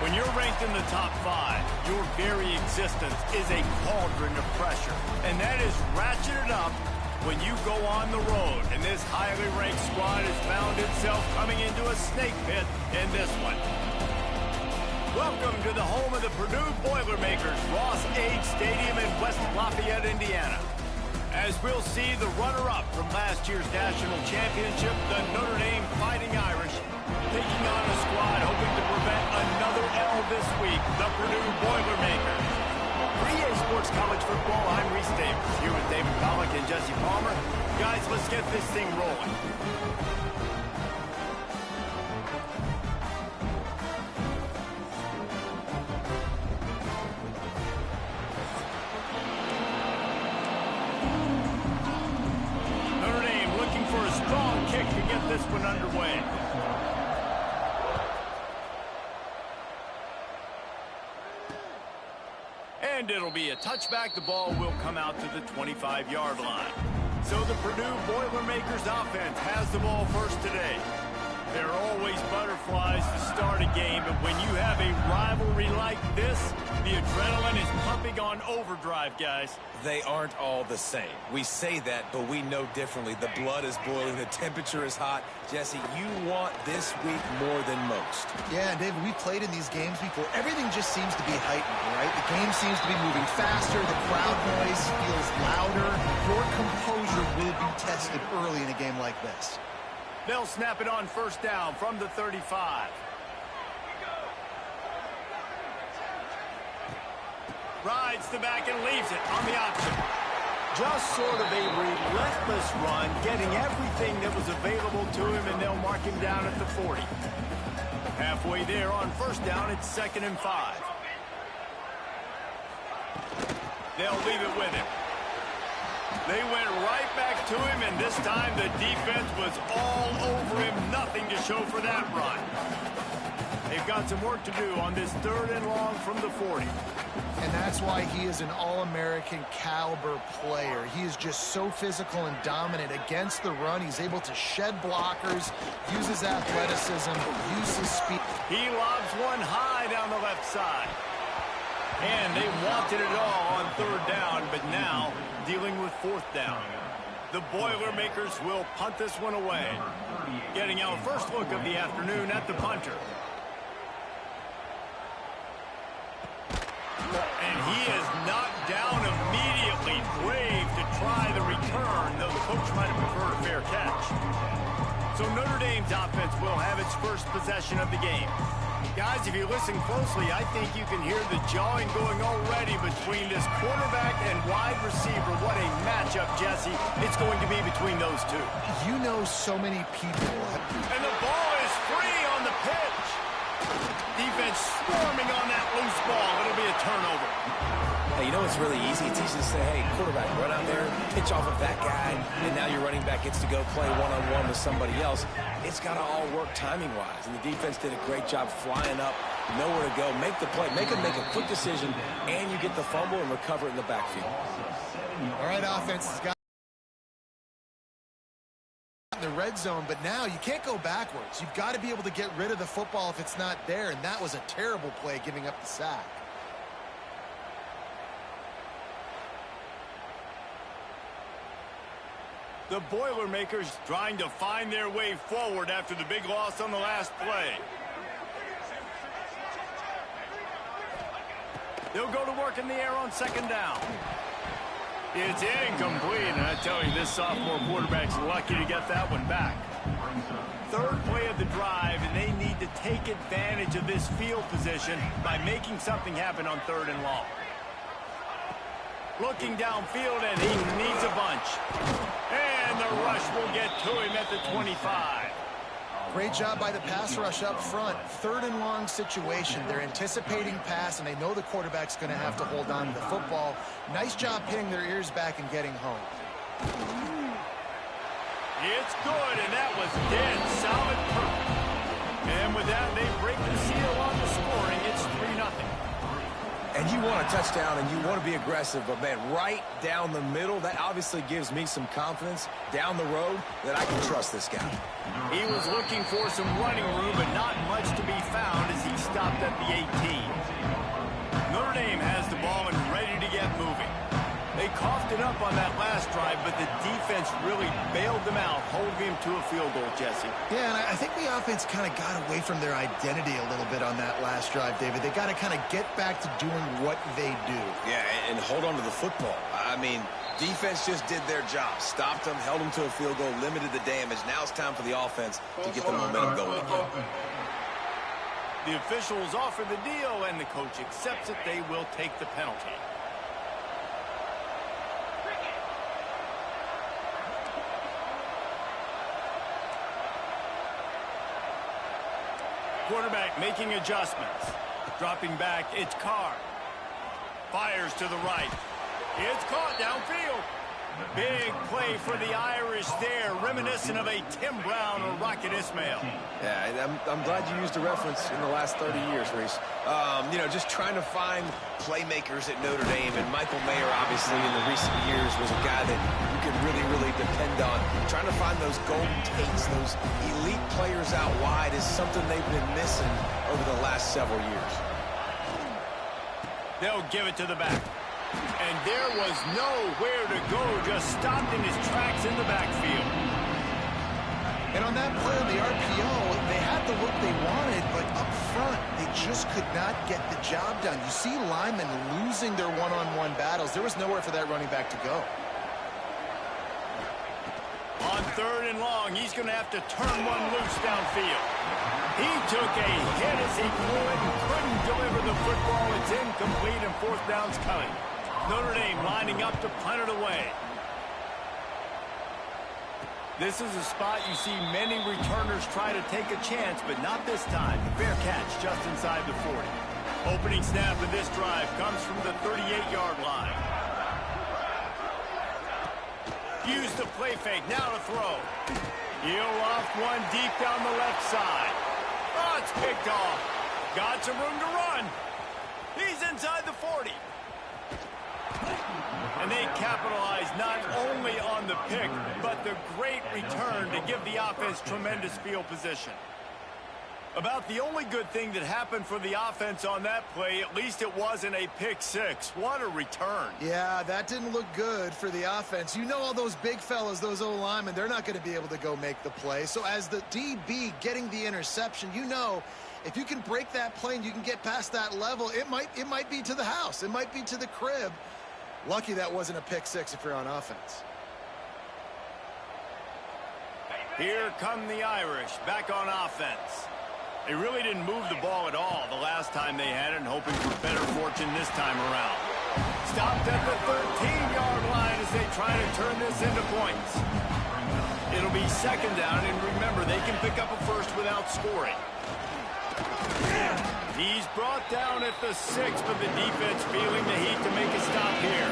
When you're ranked in the top 5, your very existence is a cauldron of pressure. And that is ratcheted up when you go on the road. And this highly ranked squad has found itself coming into a snake pit in this one. Welcome to the home of the Purdue Boilermakers, Ross Age Stadium in West Lafayette, Indiana. As we'll see the runner-up from last year's national championship, the Notre Dame Fighting Irish, taking on a squad hoping to prevent another L this week, the Purdue Boilermakers. For EA Sports College Football, I'm Reese Davis, here with David Pollack and Jesse Palmer. Guys, let's get this thing rolling. Notre Dame looking for a strong kick to get this one underway. And it'll be a touchback. The ball will come out to the 25-yard line. So the Purdue Boilermakers offense has the ball first today. There are always butterflies to start a game, but when you have a rivalry like this, the adrenaline is pumping on overdrive, guys. They aren't all the same. We say that, but we know differently. The blood is boiling. The temperature is hot. Jesse, you want this week more than most. Yeah, and David, we played in these games before. Everything just seems to be heightened, right? The game seems to be moving faster. The crowd noise feels louder. Your composure will be tested early in a game like this. They'll snap it on first down from the 35. Rides the back and leaves it on the option. Just sort of a relentless run, getting everything that was available to him, and they'll mark him down at the 40. Halfway there on first down, it's 2nd and 5. They'll leave it with him. They went right back to him, and this time the defense was all over him. Nothing to show for that run. They've got some work to do on this 3rd and long from the 40. And that's why he is an All-American caliber player. He is just so physical and dominant against the run. He's able to shed blockers, uses athleticism, uses speed. He lobs one high down the left side. And they wanted it all on 3rd down, but now dealing with 4th down. The Boilermakers will punt this one away. Getting our first look of the afternoon at the punter. And he is knocked down immediately. Brave to try the return, though the coach might have preferred a fair catch. So Notre Dame's offense will have its first possession of the game. Guys, if you listen closely, I think you can hear the jawing going already between this quarterback and wide receiver. What a matchup, Jesse. It's going to be between those two. You know so many people. And the ball is free on the pitch. Defense swarming on that loose ball. It'll be a turnover. Hey, you know what's really easy? It's easy to say, hey, quarterback, run out there, pitch off of that guy, and now your running back gets to go play one-on-one with somebody else. It's got to all work timing-wise, and the defense did a great job flying up, nowhere to go, make the play, make a quick decision, and you get the fumble and recover it in the backfield. All right, offense has got in the red zone, but now you can't go backwards. You've got to be able to get rid of the football if it's not there, and that was a terrible play, giving up the sack. The Boilermakers trying to find their way forward after the big loss on the last play. They'll go to work in the air on 2nd down. It's incomplete, and I tell you, this sophomore quarterback's lucky to get that one back. 3rd play of the drive, and they need to take advantage of this field position by making something happen on 3rd and long. Looking downfield, and he needs a bunch. And the rush will get to him at the 25. Great job by the pass rush up front. 3rd and long situation. They're anticipating pass, and they know the quarterback's going to have to hold on to the football. Nice job pinning their ears back and getting home. It's good, and that was dead solid perfect. And with that, they break the seal on the scoring. It's 3-0. And you want a touchdown and you want to be aggressive, but, man, right down the middle, that obviously gives me some confidence down the road that I can trust this guy. He was looking for some running room, but not much to be found as he stopped at the 18. Notre Dame has the ball and ready to get moving. They coughed it up on that last drive, but the defense really bailed them out, holding him to a field goal, Jesse. Yeah, and I think the offense kind of got away from their identity a little bit on that last drive, David. They got to kind of get back to doing what they do. Yeah, and hold on to the football. I mean, defense just did their job. Stopped them, held them to a field goal, limited the damage. Now it's time for the offense to get the momentum going again. The officials offer the deal, and the coach accepts it. They will take the penalty. Quarterback making adjustments. Dropping back, it's Carr. Fires to the right. It's caught downfield. Big play for the Irish there, reminiscent of a Tim Brown or Rocket Ismail. Yeah, I'm glad you used a reference in the last 30 years, Reese. You know, just trying to find playmakers at Notre Dame, and Michael Mayer, obviously, in the recent years, was a guy that you could really, really depend on. Trying to find those golden takes, those elite players out wide is something they've been missing over the last several years. They'll give it to the back. And there was nowhere to go, just stopped in his tracks in the backfield. And on that play on the RPO, they had the look they wanted, but up front, they just could not get the job done. You see linemen losing their one-on-one battles. There was nowhere for that running back to go. On 3rd and long, he's going to have to turn one loose downfield. He took a hit as he flew it and couldn't deliver the football. It's incomplete, and 4th down's coming. Notre Dame lining up to punt it away. This is a spot you see many returners try to take a chance, but not this time. Fair catch just inside the 40. Opening snap of this drive comes from the 38-yard line. Use the play fake, now to throw. He'll off one deep down the left side. Oh, it's picked off. Got some room to run. He's inside the 40. And they capitalize not only on the pick, but the great return to give the offense tremendous field position. About the only good thing that happened for the offense on that play, at least it wasn't a pick six. What a return. Yeah, that didn't look good for the offense. You know, all those big fellas, those O-linemen, they're not going to be able to go make the play. So as the DB getting the interception, you know, if you can break that play and you can get past that level, it might be to the house. It might be to the crib. Lucky that wasn't a pick six if you're on offense. Here come the Irish back on offense. They really didn't move the ball at all the last time they had it, and hoping for better fortune this time around. Stopped at the 13-yard line as they try to turn this into points. It'll be 2nd down, and remember, they can pick up a first without scoring. He's brought down at the 6, but the defense feeling the heat to make a stop here.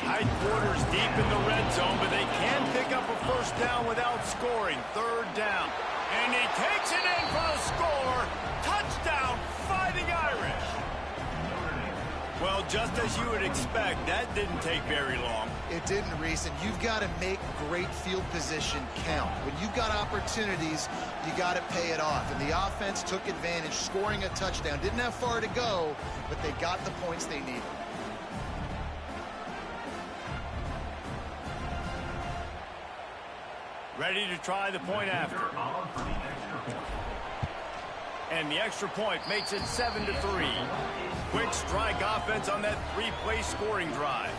Tight quarters deep in the red zone, but they can pick up a first down without scoring. 3rd down. And he takes it in for the score. Touchdown, Fighting Irish. Well, just as you would expect, that didn't take very long. It didn't, Reese, and you've got to make great field position count. When you've got opportunities, you got to pay it off. And the offense took advantage, scoring a touchdown. Didn't have far to go, but they got the points they needed. Ready to try the point after. And the extra point makes it 7-3. Quick strike offense on that 3-play scoring drive.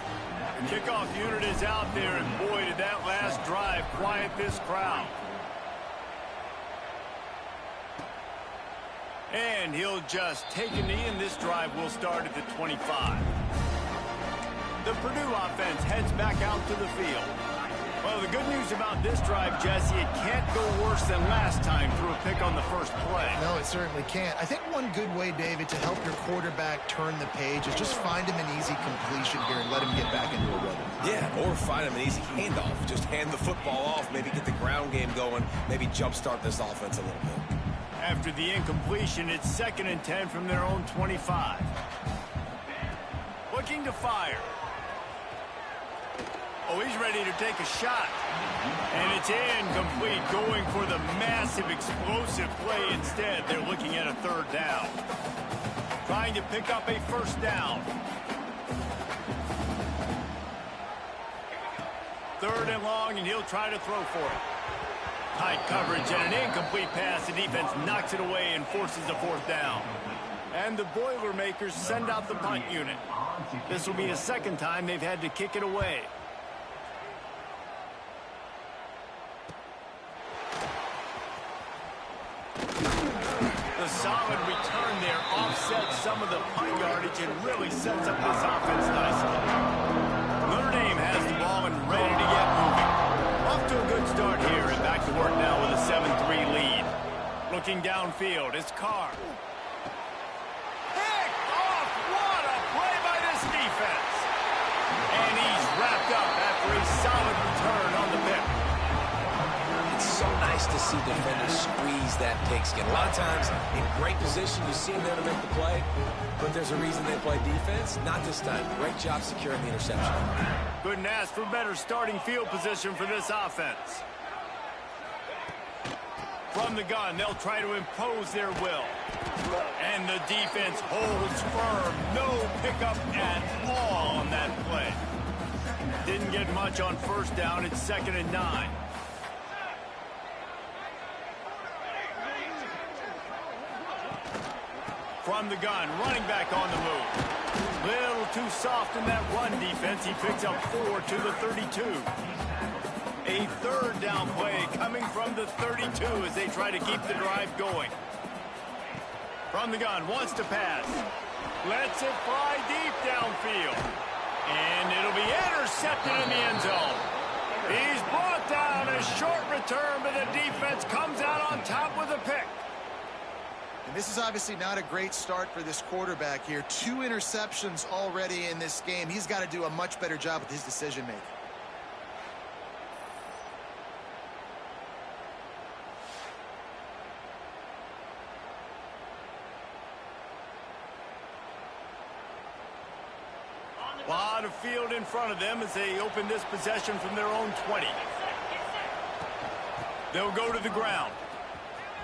The kickoff unit is out there, and boy, did that last drive quiet this crowd. And he'll just take a knee, and this drive will start at the 25. The Purdue offense heads back out to the field. Well, the good news about this drive, Jesse, it can't go worse than last time through a pick on the first play. No, it certainly can't. I think one good way, David, to help your quarterback turn the page is just find him an easy completion here and let him get back into a rhythm. Yeah, or find him an easy handoff. Just hand the football off, maybe get the ground game going, maybe jumpstart this offense a little bit. After the incompletion, it's 2nd and 10 from their own 25. looking to fire. Oh, he's ready to take a shot. And it's incomplete, going for the massive, explosive play instead. They're looking at a third down. Trying to pick up a first down. Third and long, and he'll try to throw for it. Tight coverage and an incomplete pass. The defense knocks it away and forces a fourth down. And the Boilermakers send out the punt unit. This will be the second time they've had to kick it away. The solid return there offsets some of the punt yardage and really sets up this offense nicely. Notre Dame has the ball and ready to get moving. Off to a good start here and back to work now with a 7-3 lead. Looking downfield, it's Carr. Picked off! What a play by this defense! And he's wrapped up after a solid return on the pick. It's so nice to see defenders squeeze that pigskin. A lot of times, in great position, you see them there to make the play, but there's a reason they play defense. Not this time. Great job securing the interception. Couldn't ask for better starting field position for this offense. From the gun, they'll try to impose their will. And the defense holds firm. No pickup at all on that play. Didn't get much on first down. It's 2nd and 9. From the gun, running back on the move. Little too soft in that run defense. He picks up 4 to the 32. A third down play coming from the 32 as they try to keep the drive going. From the gun, wants to pass. Lets it fly deep downfield. And it'll be intercepted in the end zone. He's brought down. A short return, but the defense comes out on top with a pick. And this is obviously not a great start for this quarterback here. 2 interceptions already in this game. He's got to do a much better job with his decision-making. A lot of field in front of them as they open this possession from their own 20. They'll go to the ground.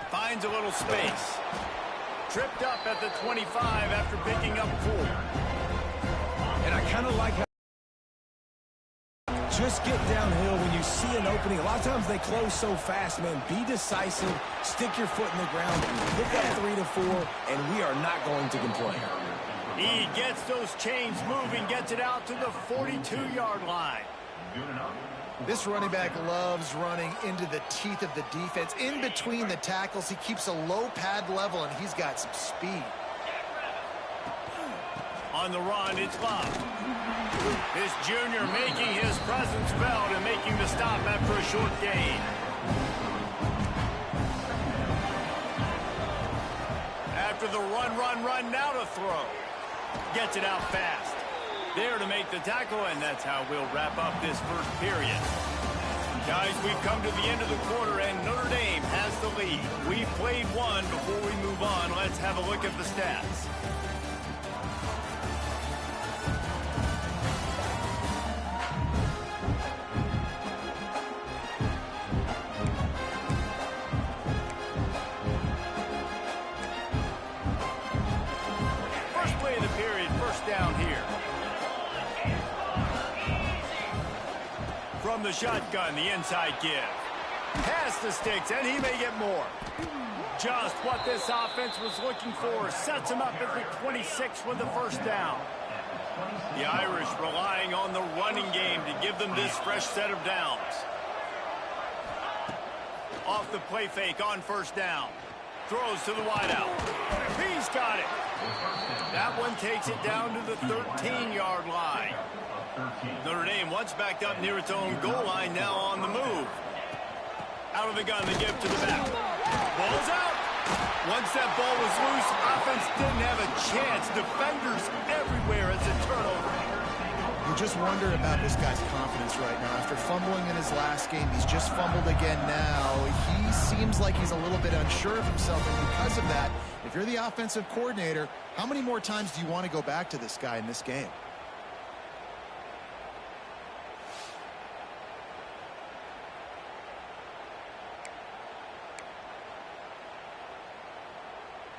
Finds a little space. Tripped up at the 25 after picking up 4. And I kind of like how just get downhill when you see an opening. A lot of times they close so fast, man. Be decisive. Stick your foot in the ground. Pick up 3 to 4, and we are not going to complain. He gets those chains moving, gets it out to the 42-yard line. This running back loves running into the teeth of the defense. In between the tackles, he keeps a low pad level, and he's got some speed. On the run, it's Love. This junior making his presence felt and making the stop after a short gain. After the run, now to throw. Gets it out fast. There to make the tackle, and that's how we'll wrap up this first period. Guys, we've come to the end of the quarter, and Notre Dame has the lead. We've played one. Before we move on, let's have a look at the stats. First play of the period, first down here. From the shotgun, the inside give. Past the sticks, and he may get more. Just what this offense was looking for. Sets him up at the 26 with the first down. The Irish relying on the running game to give them this fresh set of downs. Off the play fake on first down. Throws to the wideout. He's got it. That one takes it down to the 13-yard line. Notre Dame once backed up near its own goal line, now on the move. Out of the gun, they give to the back. Ball's out. Once that ball was loose, offense didn't have a chance. Defenders everywhere. It's a turnover. You just wonder about this guy's confidence right now. After fumbling in his last game, he's just fumbled again now. He seems like he's a little bit unsure of himself, and because of that, if you're the offensive coordinator, how many more times do you want to go back to this guy in this game?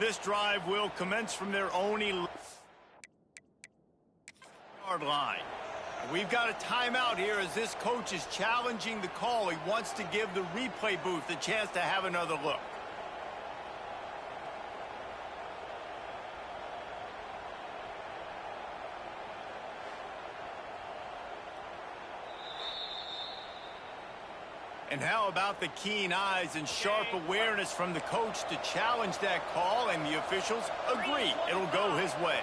This drive will commence from their own yard line. We've got a timeout here as this coach is challenging the call. He wants to give the replay booth a chance to have another look. And how about the keen eyes and sharp awareness from the coach to challenge that call, and the officials agree it'll go his way.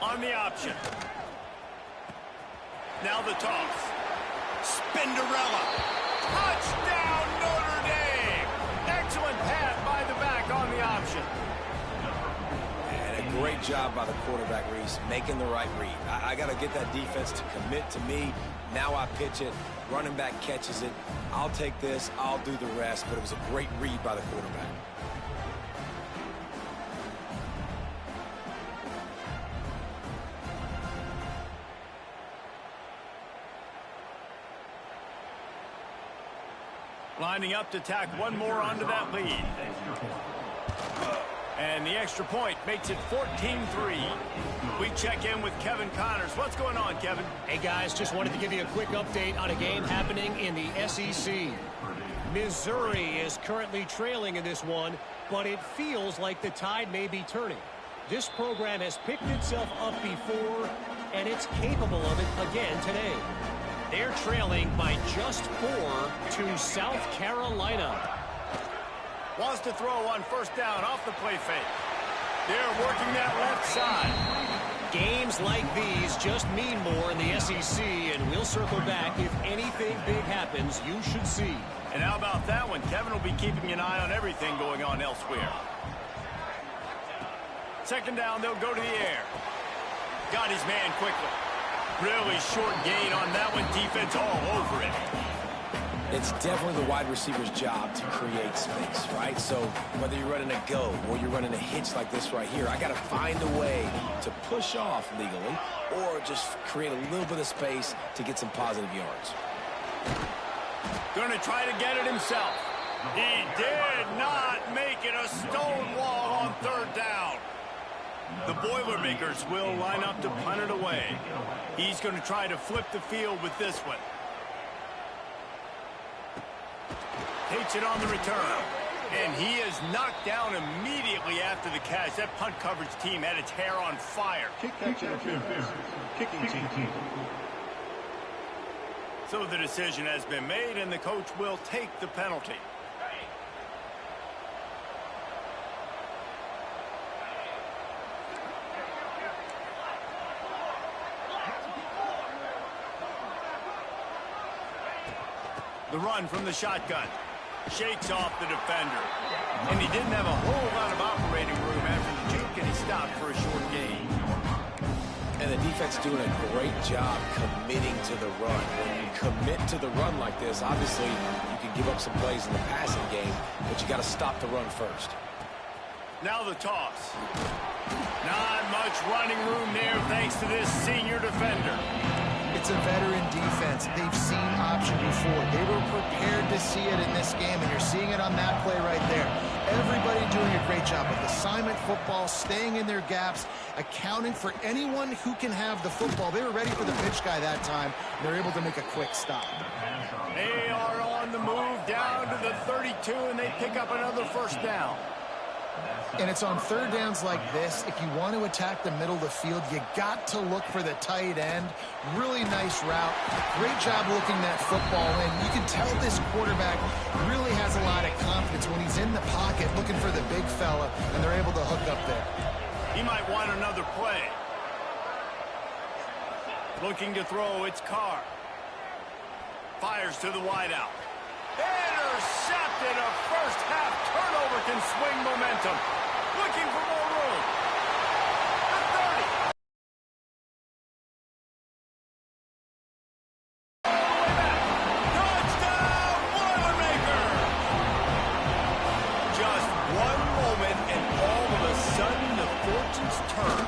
On the option. Now the toss. Spinderella. Touchdown, Notre Dame. Excellent pass by the back on the option. And a great job by the quarterback, Reese, making the right read. I got to get that defense to commit to me. Now I pitch it. Running back catches it. I'll take this. I'll do the rest. But it was a great read by the quarterback. Lining up to tack one more onto that lead. And the extra point makes it 14-3. We check in with Kevin Connors. What's going on, Kevin? Hey, guys, just wanted to give you a quick update on a game happening in the SEC. Missouri is currently trailing in this one, but it feels like the tide may be turning. This program has picked itself up before, and it's capable of it again today. They're trailing by just 4 to South Carolina. Wants to throw on first down off the play fake. They're working that left side. Games like these just mean more in the SEC, and we'll circle back if anything big happens you should see. And how about that one? Kevin will be keeping an eye on everything going on elsewhere. Second down, they'll go to the air. Got his man quickly. Really short gain on that one. Defense all over it. It's definitely the wide receiver's job to create space, right? So whether you're running a go or you're running a hitch like this right here, I got to find a way to push off legally or just create a little bit of space to get some positive yards. Going to try to get it himself. He did not make it. A stone wall on third down. The Boilermakers will line up to punt it away. He's going to try to flip the field with this one. Takes it on the return. And he is knocked down immediately after the catch. That punt coverage team had its hair on fire. Kicking team. So the decision has been made, and the coach will take the penalty. The run from the shotgun. Shakes off the defender. And he didn't have a whole lot of operating room after the juke, and he stopped for a short gain. And the defense doing a great job committing to the run. When you commit to the run like this, obviously you can give up some plays in the passing game, but you got to stop the run first. Now the toss. Not much running room there thanks to this senior defender. It's a veteran defense. They've seen option before. They were prepared to see it in this game, and you're seeing it on that play right there. Everybody doing a great job with assignment football, staying in their gaps, accounting for anyone who can have the football. They were ready for the pitch guy that time, and they're able to make a quick stop. They are on the move down to the 32, and they pick up another first down. And it's on third downs like this, if you want to attack the middle of the field, you got to look for the tight end. Really nice route. Great job looking that football in. You can tell this quarterback really has a lot of confidence when he's in the pocket looking for the big fella, and they're able to hook up there. He might want another play. Looking to throw, it's Carr. Fires to the wideout. Intercepted. A first half turnover can swing momentum. Looking for more room. The 30. Touchdown, Boilermaker! Just one moment, and all of a sudden the fortunes turn.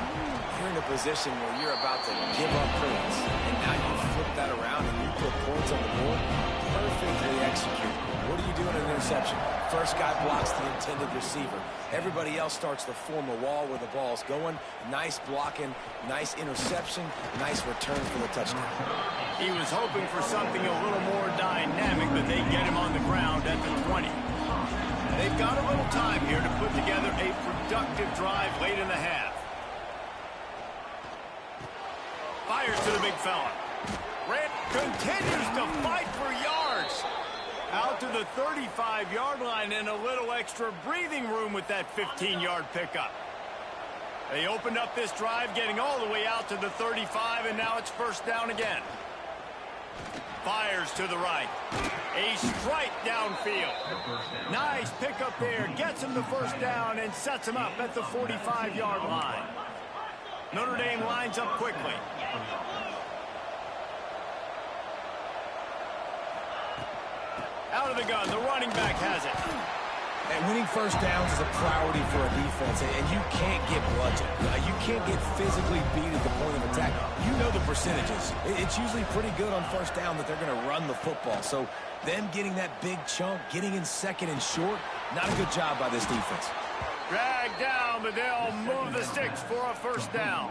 You're in a position where you're about to give up points, and now you flip that around and you put points on the board, perfectly executed. What do you do in an interception? First guy blocks the intended receiver. Everybody else starts to form a wall where the ball's going. Nice blocking, nice interception, nice return for the touchdown. He was hoping for something a little more dynamic, but they get him on the ground at the 20. They've got a little time here to put together a productive drive late in the half. Fires to the big fella. Grant continues to fight for yards. Out to the 35-yard line and a little extra breathing room with that 15-yard pickup. They opened up this drive getting all the way out to the 35, and now it's first down again. Fires to the right. A strike downfield. Nice pickup there. Gets him the first down and sets him up at the 45-yard line. Notre Dame lines up quickly. Out of the gun, the running back has it. And winning first downs is a priority for a defense, and you can't get bludgeoned. You can't get physically beat at the point of attack. You know the percentages. It's usually pretty good on first down that they're going to run the football. So them getting that big chunk, getting in second and short, not a good job by this defense. Dragged down, but they'll move the sticks for a first down.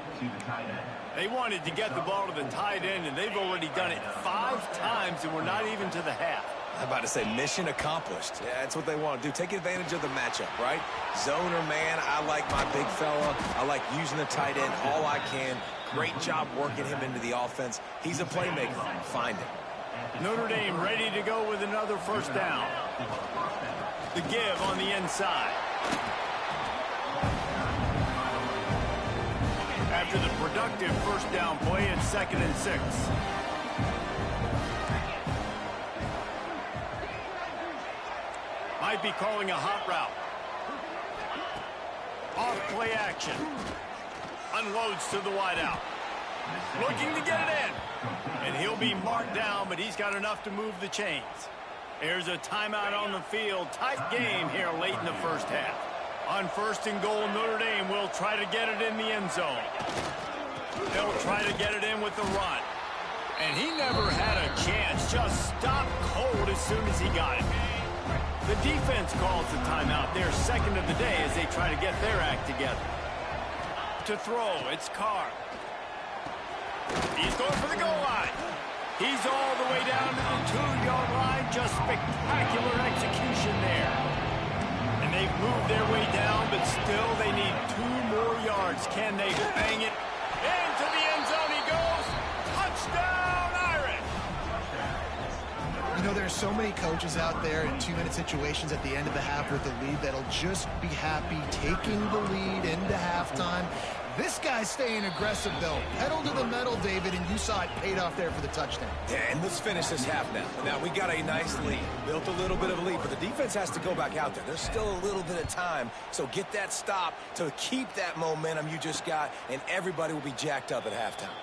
They wanted to get the ball to the tight end, and they've already done it 5 times, and we're not even to the half. I'm about to say mission accomplished. Yeah, that's what they want to do. Take advantage of the matchup, right? Zone or man, I like my big fella. I like using the tight end all I can. Great job working him into the offense. He's a playmaker. Find him. Notre Dame ready to go with another first down. The give on the inside. After the productive first down play, it's 2nd and 6. Might be calling a hot route. Off play action. Unloads to the wideout. Looking to get it in. And he'll be marked down, but he's got enough to move the chains. There's a timeout on the field. Tight game here late in the first half. On 1st and goal, Notre Dame will try to get it in the end zone. They'll try to get it in with the run. And he never had a chance. Just stopped cold as soon as he got it. The defense calls the timeout, their second of the day, as they try to get their act together. To throw, it's Carr. He's going for the goal line. He's all the way down to the 2-yard line. Just spectacular execution there. And they've moved their way down, but still they need 2 more yards. Can they bang it? Into the end zone he goes. Touchdown, Irish! You know, there's so many coaches out there in 2-minute situations at the end of the half with the lead that'll just be happy taking the lead into halftime. This guy's staying aggressive, though. Pedal to the metal, David, and you saw it paid off there for the touchdown. Yeah, and let's finish this half now. Now, we got a nice lead. Built a little bit of a lead, but the defense has to go back out there. There's still a little bit of time, so get that stop to keep that momentum you just got, and everybody will be jacked up at halftime.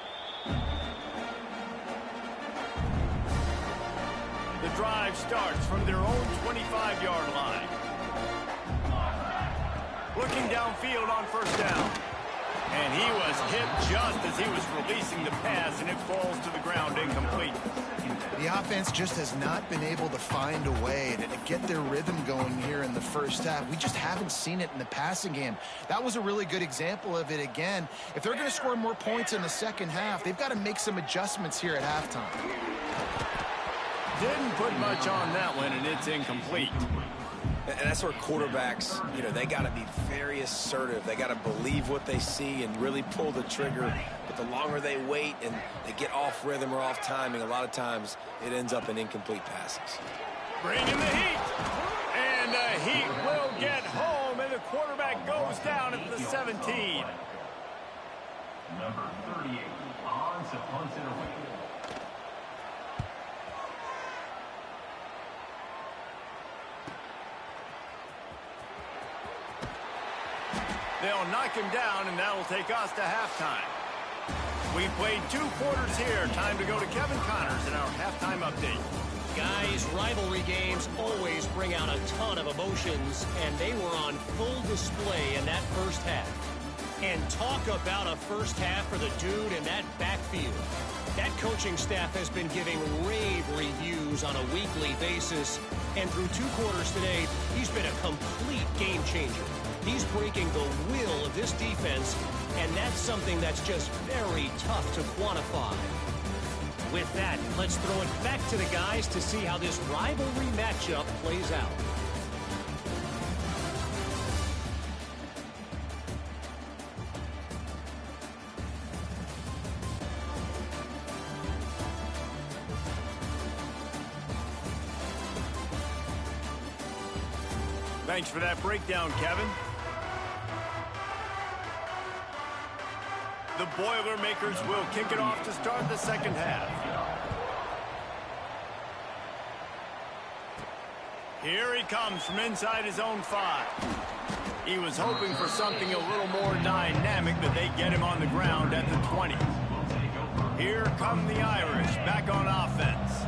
The drive starts from their own 25-yard line. Looking downfield on first down. And he was hit just as he was releasing the pass, and it falls to the ground incomplete. The offense just has not been able to find a way to get their rhythm going here in the first half. We just haven't seen it in the passing game. That was a really good example of it again. If they're going to score more points in the second half, they've got to make some adjustments here at halftime. Didn't put much on that one, and it's incomplete. And that's where quarterbacks, you know, they got to be very assertive. They got to believe what they see and really pull the trigger. But the longer they wait and they get off rhythm or off timing, a lot of times it ends up in incomplete passes. Bringing the heat. And the heat will get home, and the quarterback goes down at the 17. Number 38, on to punt it away. They'll knock him down, and that'll take us to halftime. We played 2 quarters here. Time to go to Kevin Connors in our halftime update. Guys, rivalry games always bring out a ton of emotions, and they were on full display in that first half. And talk about a first half for the dude in that backfield. That coaching staff has been giving rave reviews on a weekly basis. And through 2 quarters today, he's been a complete game changer. He's breaking the will of this defense, and that's something that's just very tough to quantify. With that, let's throw it back to the guys to see how this rivalry matchup plays out. Thanks for that breakdown, Kevin. The Boilermakers will kick it off to start the second half. Here he comes from inside his own 5. He was hoping for something a little more dynamic, but they get him on the ground at the 20. Here come the Irish back on offense.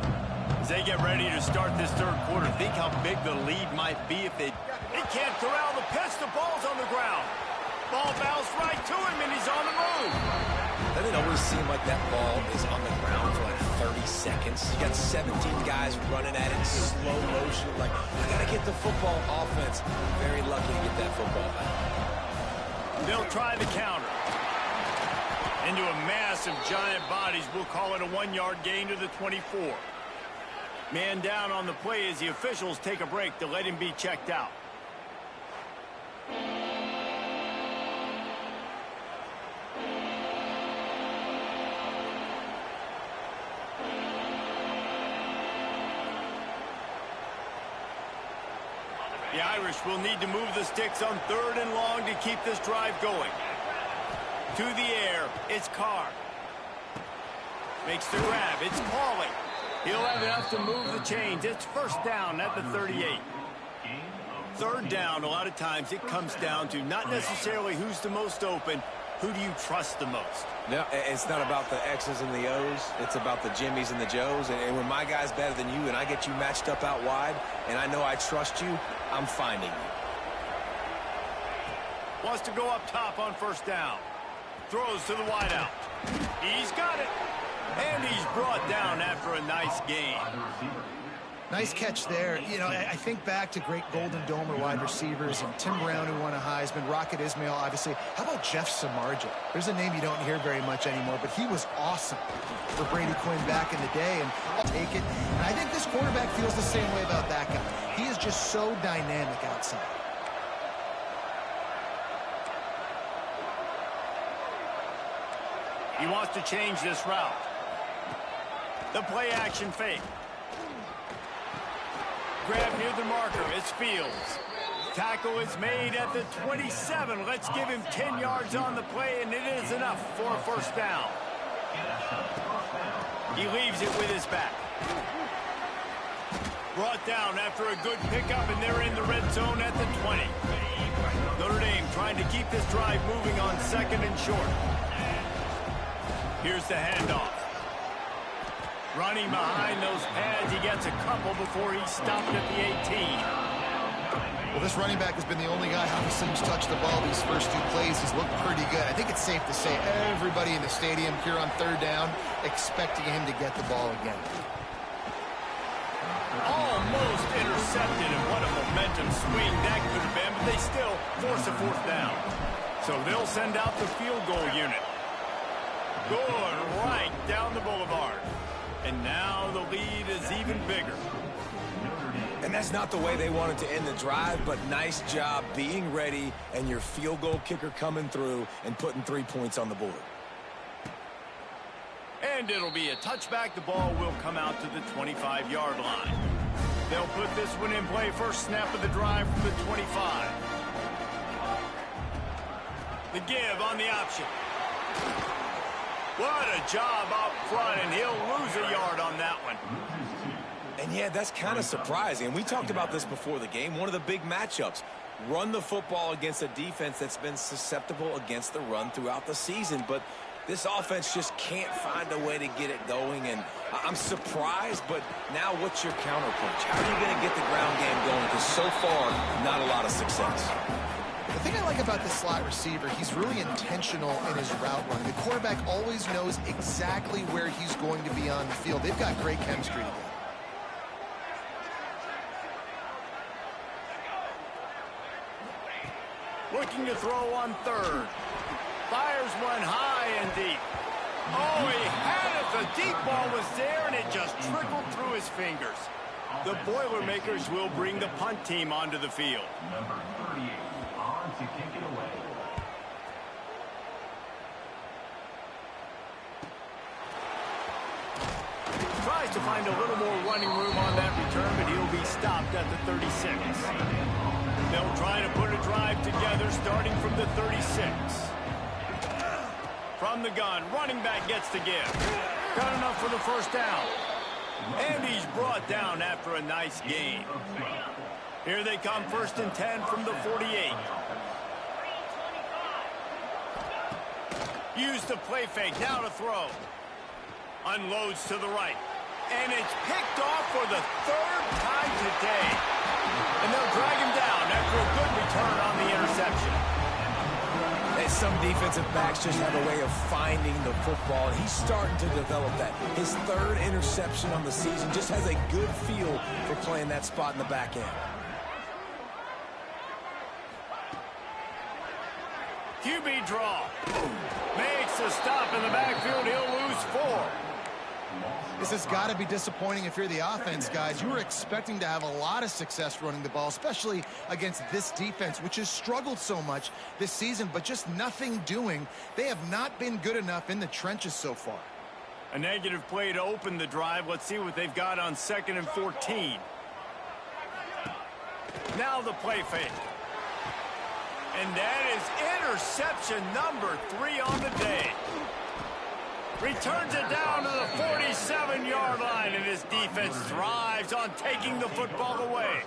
As they get ready to start this third quarter, think how big the lead might be if they can't corral the pitch. The ball's on the ground. Ball bounced right to him, and he's on the move. Doesn't it always seem like that ball is on the ground for like 30 seconds? You got 17 guys running at it in slow motion. Like, I got to get the football. Offense, very lucky to get that football back. They'll try the counter. Into a mass of giant bodies. We'll call it a 1-yard gain to the 24. Man down on the play as the officials take a break to let him be checked out. The Irish will need to move the sticks on 3rd and long to keep this drive going. To the air, it's Carr. Makes the grab, it's Pauly. He'll have enough to move the chains. It's first down at the 38. Third down, a lot of times it comes down to not necessarily who's the most open, who do you trust the most? No, it's not about the X's and the O's. It's about the Jimmies and the Joes. And when my guy's better than you and I get you matched up out wide and I know I trust you, I'm finding you. Wants to go up top on first down. Throws to the wideout. He's got it. And he's brought down after a nice gain. Nice catch there. You know, I think back to great Golden Domer wide receivers and Tim Brown, who won a Heisman, Rocket Ismail, obviously. How about Jeff Samardzija? There's a name you don't hear very much anymore, but he was awesome for Brady Quinn back in the day, and I'll take it. And I think this quarterback feels the same way about that guy. He is just so dynamic outside. He wants to change this route. The play action fake. Grab near the marker. It's Fields. Tackle is made at the 27. Let's give him 10 yards on the play, and it is enough for a first down. He leaves it with his back. Brought down after a good pickup, and they're in the red zone at the 20. Notre Dame trying to keep this drive moving on 2nd and short. Here's the handoff. Running behind those pads, he gets a couple before he's stopped at the 18. Well, this running back has been the only guy obviously who's touched the ball these first 2 plays. He's looked pretty good. I think it's safe to say everybody in the stadium here on 3rd down expecting him to get the ball again. Almost intercepted, and what a momentum swing that could have been, but they still force a 4th down. So they'll send out the field goal unit. Good right down the boulevard. And now the lead is even bigger. And that's not the way they wanted to end the drive, but nice job being ready and your field goal kicker coming through and putting 3 points on the board. And it'll be a touchback. The ball will come out to the 25-yard line. They'll put this one in play. First snap of the drive from the 25. The give on the option. What a job up front, and he'll lose a yard on that one. And yeah, that's kind of surprising. And we talked about this before the game. One of the big matchups. Run the football against a defense that's been susceptible against the run throughout the season. But this offense just can't find a way to get it going. And I'm surprised, but now what's your counterpunch? How are you going to get the ground game going? Because so far, not a lot of success. The thing I like about this slot receiver, he's really intentional in his route running. The quarterback always knows exactly where he's going to be on the field. They've got great chemistry together. Looking to throw on third. Fires one high and deep. Oh, he had it. The deep ball was there, and it just trickled through his fingers. The Boilermakers will bring the punt team onto the field. Number 38 on to kick it away. Tries to find a little more running room on that return, but he'll be stopped at the 36. They'll try to put a drive together starting from the 36. From the gun, running back gets to give. Got enough for the first down. And he's brought down after a nice gain. Here they come, 1st and 10 from the 48. Used the play fake, now to throw. Unloads to the right. And it's picked off for the 3rd time today. And they'll drag him down after a good return on the interception. And some defensive backs just have a way of finding the football, and he's starting to develop that. His 3rd interception on the season, just has a good feel for playing that spot in the back end. QB draw. Makes a stop in the backfield. He'll lose 4. This has got to be disappointing if you're the offense, guys. You were expecting to have a lot of success running the ball, especially against this defense, which has struggled so much this season, but just nothing doing. They have not been good enough in the trenches so far. A negative play to open the drive. Let's see what they've got on 2nd and 14. Now the play fake. And that is interception number 3 on the day. Returns it down to the 47-yard line, and his defense thrives on taking the football away.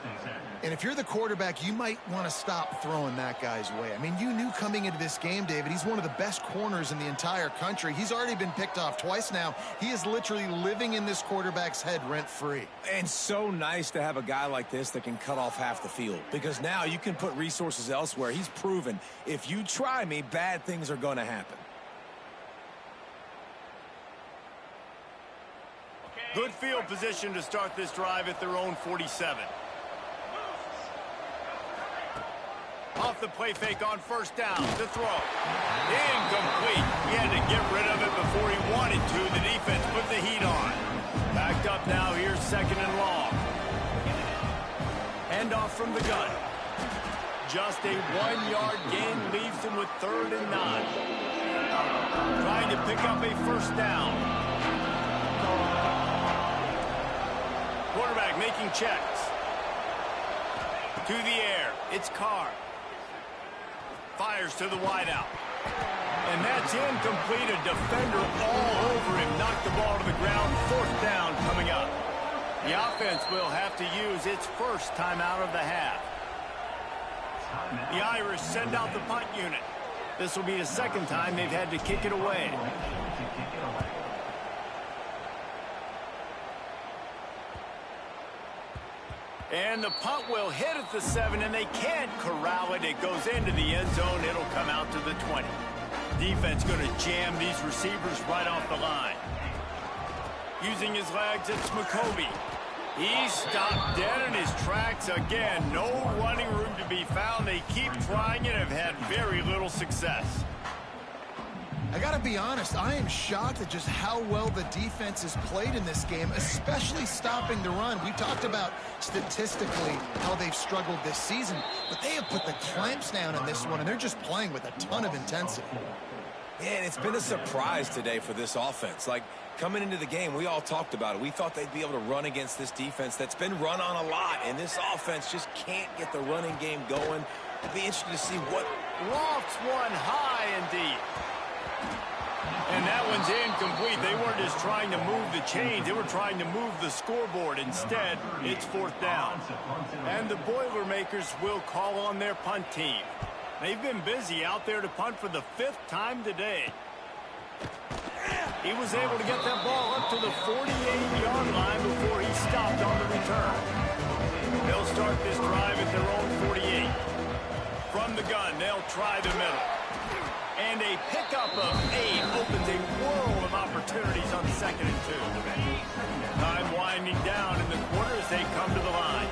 And if you're the quarterback, you might want to stop throwing that guy's way. I mean, you knew coming into this game, David, he's one of the best corners in the entire country. He's already been picked off twice now. He is literally living in this quarterback's head rent-free. And so nice to have a guy like this that can cut off half the field, because now you can put resources elsewhere. He's proven if you try me, bad things are going to happen. Good field position to start this drive at their own 47. Off the play fake on 1st down. The throw. Incomplete. He had to get rid of it before he wanted to. The defense put the heat on. Backed up now. Here's 2nd and long. Handoff from the gun. Just a 1-yard gain leaves him with 3rd and 9. Trying to pick up a 1st down. Quarterback making checks. To the air. It's Carr. Fires to the wideout. And that's incomplete. A defender all over him. Knocked the ball to the ground. 4th down coming up. The offense will have to use its first timeout of the half. The Irish send out the punt unit. This will be the 2nd time they've had to kick it away. And the punt will hit at the 7, and they can't corral it. It goes into the end zone. It'll come out to the 20. Defense going to jam these receivers right off the line. Using his legs, it's McCoby. He's stopped dead in his tracks again. No running room to be found. They keep trying it and have had very little success. I got to be honest, I am shocked at just how well the defense has played in this game, especially stopping the run. We talked about statistically how they've struggled this season, but they have put the clamps down in this one, and they're just playing with a ton of intensity. Yeah, and it's been a surprise today for this offense. Like, coming into the game, we all talked about it. We thought they'd be able to run against this defense that's been run on a lot, and this offense just can't get the running game going. It'd be interesting to see what... Lofts one high and deep. And that one's incomplete. They weren't just trying to move the chains. They were trying to move the scoreboard. Instead, it's 4th down. And the Boilermakers will call on their punt team. They've been busy out there to punt for the 5th time today. He was able to get that ball up to the 48-yard line before he stopped on the return. They'll start this drive at their own 48. From the gun, they'll try the middle. And a pickup of 8 opens a world of opportunities on 2nd and 2. Time winding down in the quarter as they come to the line.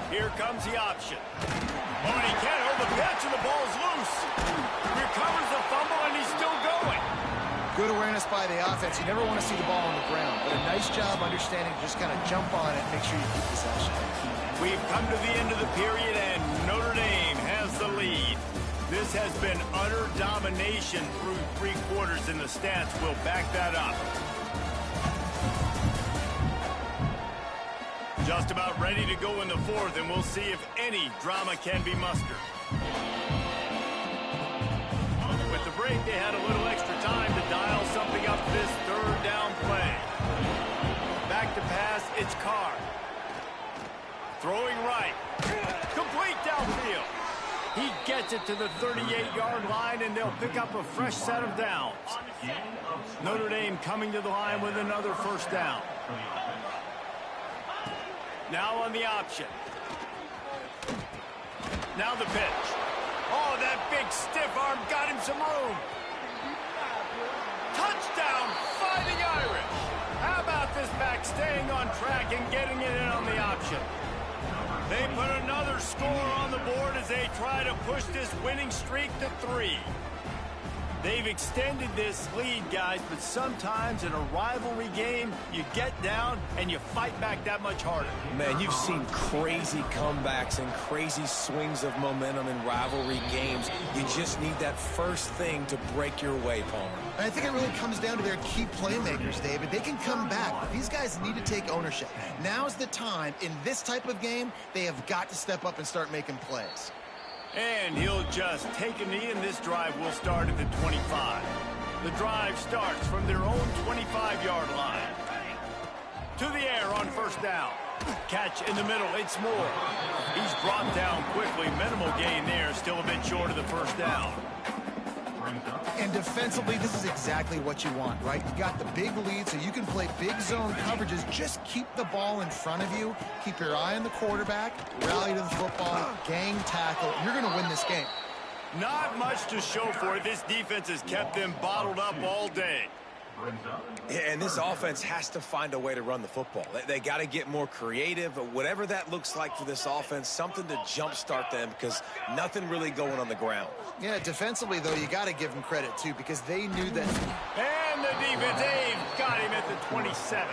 Here comes the option. Oh, and he can't hold the pitch, and the ball's loose. Recovers the fumble, and he's still going. Good awareness by the offense. You never want to see the ball on the ground, but a nice job understanding to just kind of jump on it and make sure you keep possession. We've come to the end of the period, and Notre Dame has the lead. This has been utter domination through 3 quarters, and the stats will back that up. Just about ready to go in the 4th, and we'll see if any drama can be mustered. With the break, they had a little extra time to dial something up this 3rd down play. Back to pass, it's Carr. Throwing right. Complete downfield. He gets it to the 38-yard line, and they'll pick up a fresh set of downs. Notre Dame coming to the line with another 1st down. Now on the option. Now the pitch. Oh, that big stiff arm got him some room. Touchdown, Fighting Irish. How about this back staying on track and getting it in on the option? They put another score on the board as they try to push this winning streak to 3. They've extended this lead, guys, but sometimes in a rivalry game, you get down and you fight back that much harder. Man, you've seen crazy comebacks and crazy swings of momentum in rivalry games. You just need that first thing to break your way, Palmer. And I think it really comes down to their key playmakers, David. They can come back, but these guys need to take ownership. Now's the time. In this type of game, they have got to step up and start making plays. And he'll just take a knee, and this drive will start at the 25. The drive starts from their own 25-yard line. To the air on 1st down. Catch in the middle, it's Moore. He's brought down quickly. Minimal gain there, still a bit short of the 1st down. And defensively, this is exactly what you want, right? You got the big lead, so you can play big zone coverages. Just keep the ball in front of you. Keep your eye on the quarterback. Rally to the football. Gang tackle. You're going to win this game. Not much to show for it. This defense has kept them bottled up all day. And this offense has to find a way to run the football. They got to get more creative, whatever that looks like for this offense, something to jumpstart them because nothing really going on the ground. Yeah, defensively, though, you got to give them credit, too, because they knew that. And the defense, they've got him at the 27.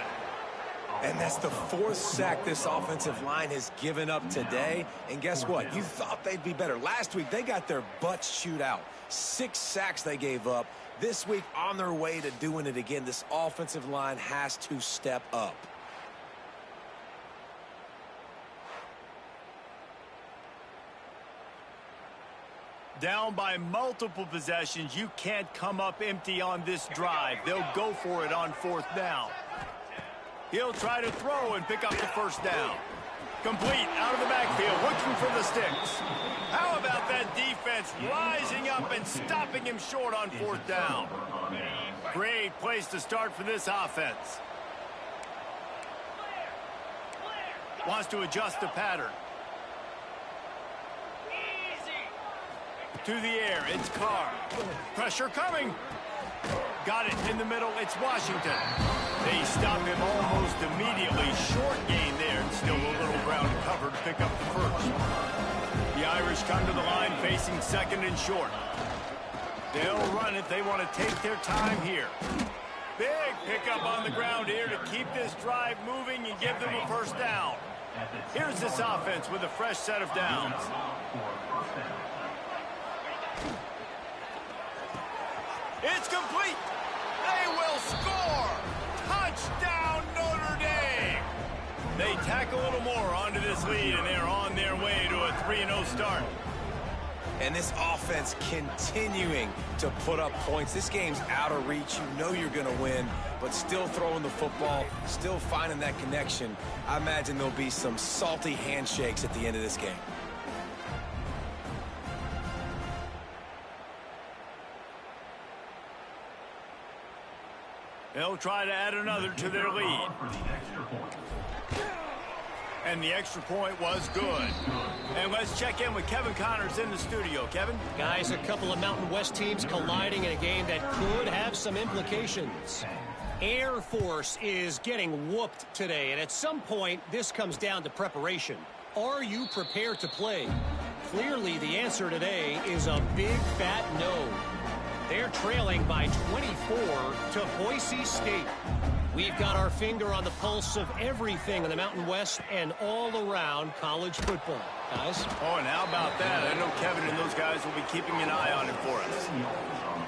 And that's the 4th sack this offensive line has given up today. And guess what? You thought they'd be better. Last week, they got their butts chewed out. 6 sacks they gave up. This week, on their way to doing it again, this offensive line has to step up. Down by multiple possessions, you can't come up empty on this drive. They'll go for it on 4th down. He'll try to throw and pick up the 1st down. Complete out of the backfield, looking for the sticks. How about that defense rising up and stopping him short on 4th down? Great place to start for this offense. Wants to adjust the pattern. To the air, it's Carr. Pressure coming. Got it in the middle, it's Washington. They stop him almost immediately. Short gain there, and still a little ground covered to pick up the 1st. The Irish come to the line facing 2nd and short. They'll run it. They want to take their time here. Big pickup on the ground here to keep this drive moving and give them a 1st down. Here's this offense with a fresh set of downs. It's complete. They will score. Touchdown, Notre Dame. They tack a little more onto this lead, and they're on their way to a 3-0 start. And this offense continuing to put up points. This game's out of reach. You know you're going to win, but still throwing the football, still finding that connection. I imagine there'll be some salty handshakes at the end of this game. They'll try to add another to their lead. And the extra point was good. And let's check in with Kevin Connors in the studio. Kevin? Guys, a couple of Mountain West teams colliding in a game that could have some implications. Air Force is getting whooped today, and at some point, this comes down to preparation. Are you prepared to play? Clearly, the answer today is a big fat no. They're trailing by 24 to Boise State. We've got our finger on the pulse of everything in the Mountain West and all around college football. Guys? Oh, and how about that? I know Kevin and those guys will be keeping an eye on it for us.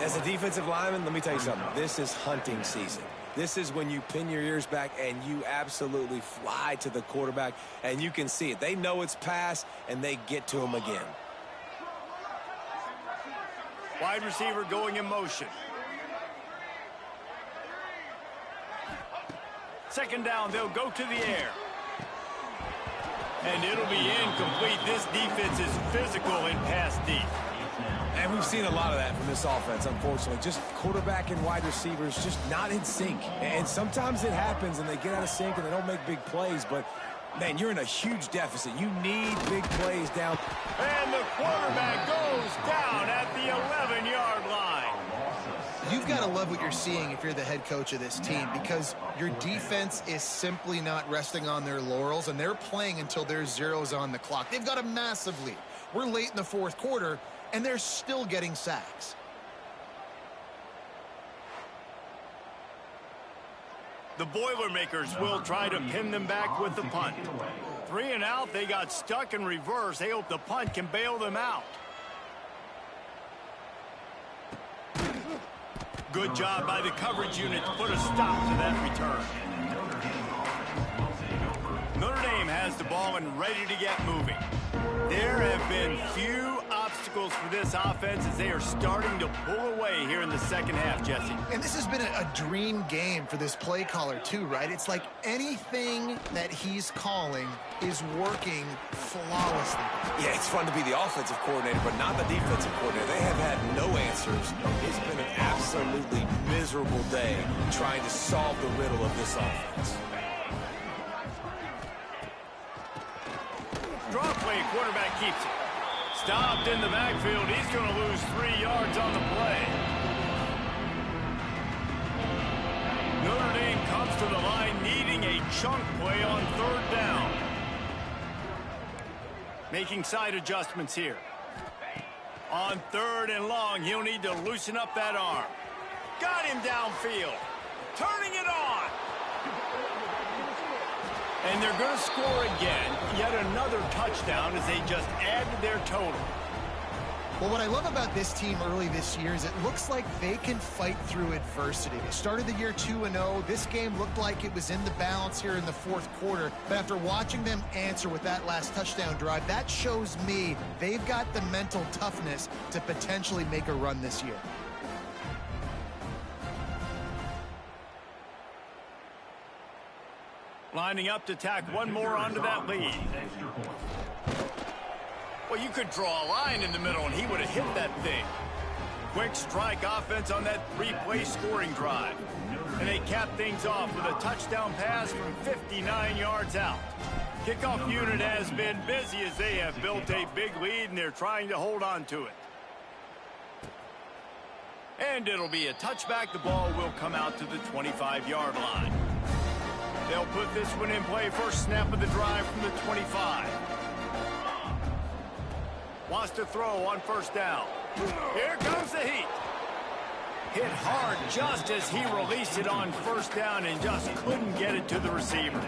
As a defensive lineman, let me tell you something. This is hunting season. This is when you pin your ears back and you absolutely fly to the quarterback, and you can see it. They know it's pass, and they get to him again. Wide receiver going in motion. Second down, they'll go to the air. And it'll be incomplete. This defense is physical in pass deep. And we've seen a lot of that from this offense, unfortunately. Just quarterback and wide receivers just not in sync. And sometimes it happens, and they get out of sync, and they don't make big plays. But, man, you're in a huge deficit. You need big plays down. And the quarterback goes down at the 11-yard line. You've got to love what you're seeing if you're the head coach of this team, because your defense is simply not resting on their laurels, and they're playing until there's zeros on the clock. They've got a massive lead. We're late in the fourth quarter, and they're still getting sacks. The Boilermakers will try to pin them back with the punt. 3 and out, they got stuck in reverse. They hope the punt can bail them out. Good job by the coverage unit to put a stop to that return. Notre Dame has the ball and ready to get moving. There have been few obstacles for this offense as they are starting to pull away here in the second half, Jesse. And this has been a dream game for this play caller too, right? It's like anything that he's calling is working flawlessly. Yeah, it's fun to be the offensive coordinator, but not the defensive coordinator. They have had no answers. It's been an absolutely miserable day trying to solve the riddle of this offense. Draw play, quarterback keeps it. Stopped in the backfield. He's going to lose 3 yards on the play. Notre Dame comes to the line needing a chunk play on third down. Making side adjustments here. On third and long, he'll need to loosen up that arm. Got him downfield. Turning it on. And they're going to score again. Yet another touchdown as they just added their total. Well, what I love about this team early this year is it looks like they can fight through adversity. They started the year 2-0. This game looked like it was in the balance here in the fourth quarter. But after watching them answer with that last touchdown drive, that shows me they've got the mental toughness to potentially make a run this year. Lining up to tack one more onto that lead. Well, you could draw a line in the middle, and he would have hit that thing. Quick strike offense on that 3-play scoring drive. And they cap things off with a touchdown pass from 59 yards out. Kickoff unit has been busy as they have built a big lead, and they're trying to hold on to it. And it'll be a touchback. The ball will come out to the 25-yard line. They'll put this one in play. First snap of the drive from the 25. Wants to throw on first down. Here comes the heat. Hit hard just as he released it on first down and just couldn't get it to the receiver.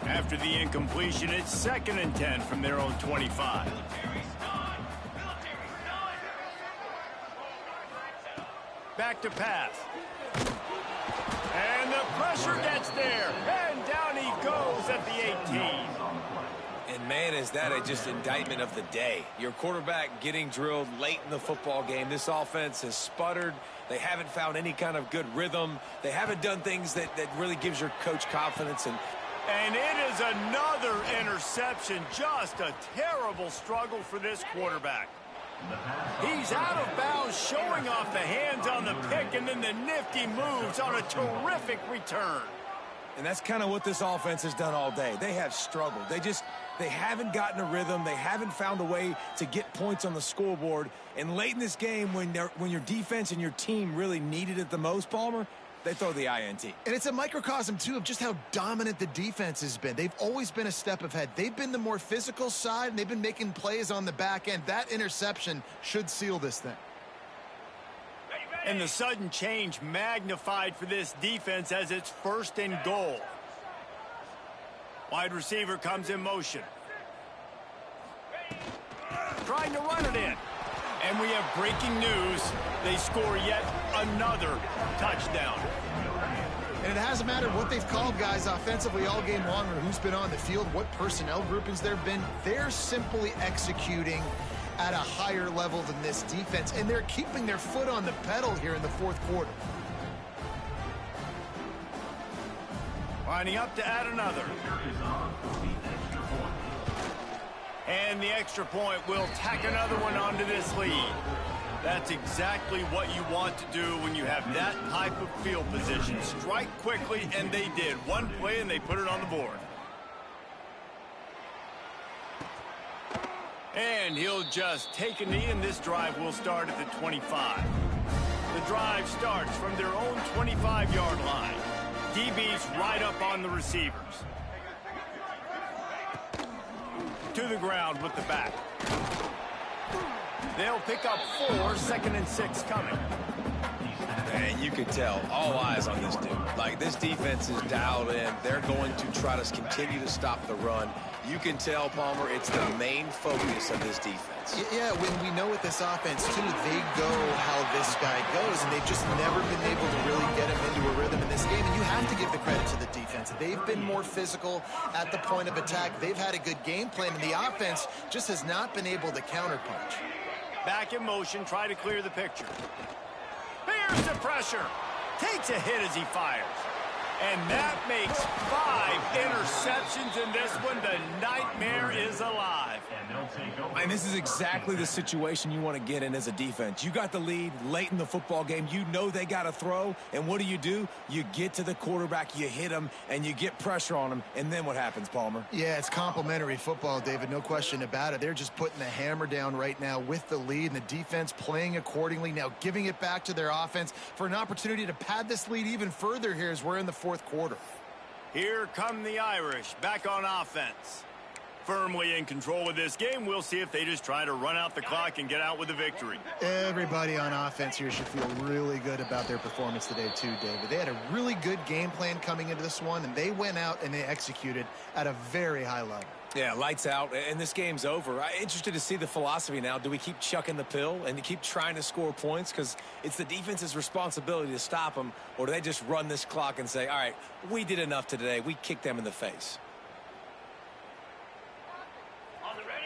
After the incompletion, it's 2nd and 10 from their own 25. Back to pass. And the pressure gets there. And down he goes at the 18. And, man, is that just indictment of the day. Your quarterback getting drilled late in the football game. This offense has sputtered. They haven't found any kind of good rhythm. They haven't done things that really gives your coach confidence. And it is another interception. Just a terrible struggle for this quarterback. He's out of bounds, showing off the hands on the pick, and then the nifty moves on a terrific return. And that's kind of what this offense has done all day. They have struggled. They haven't gotten a rhythm. They haven't found a way to get points on the scoreboard. And late in this game, when your defense and your team really needed it the most, Palmer, they throw the INT. And it's a microcosm, too, of just how dominant the defense has been. They've always been a step ahead. They've been the more physical side, and they've been making plays on the back end. That interception should seal this thing. And the sudden change magnified for this defense as it's 1st and goal. Wide receiver comes in motion. Trying to run it in. And we have breaking news. They score yet another touchdown. And it hasn't mattered what they've called, guys, offensively all game long, or who's been on the field, what personnel groupings there have been. They're simply executing at a higher level than this defense, and they're keeping their foot on the pedal here in the 4th quarter. Lining up to add another. And the extra point will tack another one onto this lead. That's exactly what you want to do when you have that type of field position. Strike quickly, and they did. One play, and they put it on the board. And he'll just take a knee, and this drive will start at the 25. The drive starts from their own 25-yard line. DB's right up on the receivers. To the ground with the back. They'll pick up 4, 2nd and 6 coming. And you can tell, all eyes on this dude. Like, this defense is dialed in. They're going to try to continue to stop the run. You can tell, Palmer, it's the main focus of this defense. Yeah, when we know with this offense, too, they go how this guy goes, and they've just never been able to really get him into a rhythm in this game. And you have to give the credit to the defense. They've been more physical at the point of attack. They've had a good game plan, and the offense just has not been able to counterpunch. Back in motion, try to clear the picture. Here's the pressure. Takes a hit as he fires. And that makes 5 interceptions in this one. The nightmare is alive. And this is exactly the situation you want to get in as a defense. You got the lead late in the football game. You know they got to throw. And what do? You get to the quarterback, you hit him, and you get pressure on him. And then what happens, Palmer? Yeah, it's complimentary football, David. No question about it. They're just putting the hammer down right now with the lead, and the defense playing accordingly. Now giving it back to their offense for an opportunity to pad this lead even further here as we're in the 4th quarter. Here come the Irish back on offense. Firmly in control of this game. We'll see if they just try to run out the clock and get out with a victory. Everybody on offense here should feel really good about their performance today too, David. They had a really good game plan coming into this one, and they went out and they executed at a very high level. Yeah, lights out, and this game's over. I'm interested to see the philosophy now. Do we keep chucking the pill and keep trying to score points? Because it's the defense's responsibility to stop them, or do they just run this clock and say, all right, we did enough today. We kicked them in the face.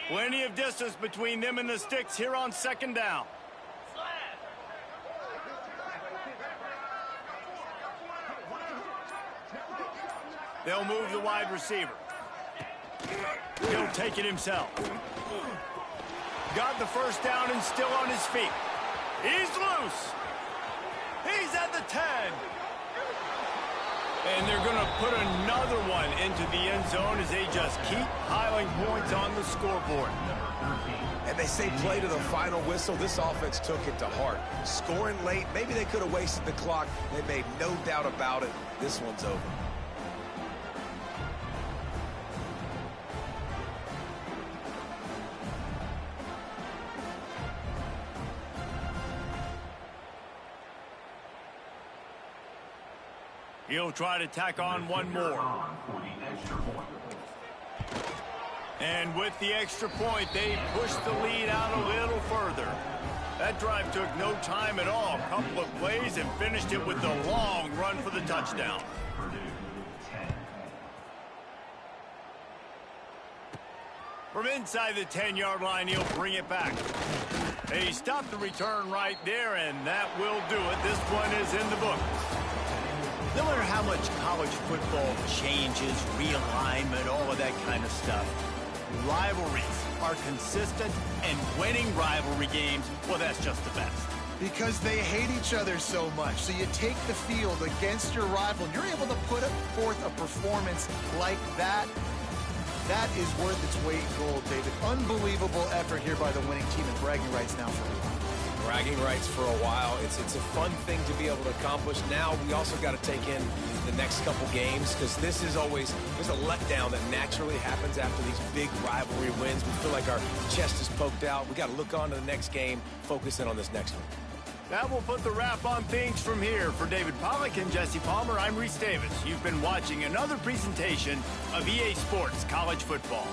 Plenty of distance between them and the sticks here on 2nd down. They'll move the wide receiver. He'll take it himself. Got the first down and still on his feet. He's loose. He's at the 10. And they're going to put another one into the end zone as they just keep piling points on the scoreboard. And they say play to the final whistle. This offense took it to heart. Scoring late, maybe they could have wasted the clock. They made no doubt about it. This one's over. He'll try to tack on one more. And with the extra point, they push the lead out a little further. That drive took no time at all. A couple of plays and finished it with the long run for the touchdown. From inside the 10-yard line, he'll bring it back. They stopped the return right there, and that will do it. This one is in the book. No matter how much college football changes, realignment, all of that kind of stuff, rivalries are consistent, and winning rivalry games, well, that's just the best. Because they hate each other so much. So you take the field against your rival, and you're able to put forth a performance like that. That is worth its weight in gold, David. Unbelievable effort here by the winning team, and bragging rights now for a while. Bragging rights for a while. It's a fun thing to be able to accomplish. Now we also got to take in the next couple games, because this is always, there's a letdown that naturally happens after these big rivalry wins. We feel like our chest is poked out. We got to look on to the next game, focus in on this next one. That will put the wrap on things from here. For David Pollack and Jesse Palmer, I'm Reese Davis. You've been watching another presentation of EA Sports College Football.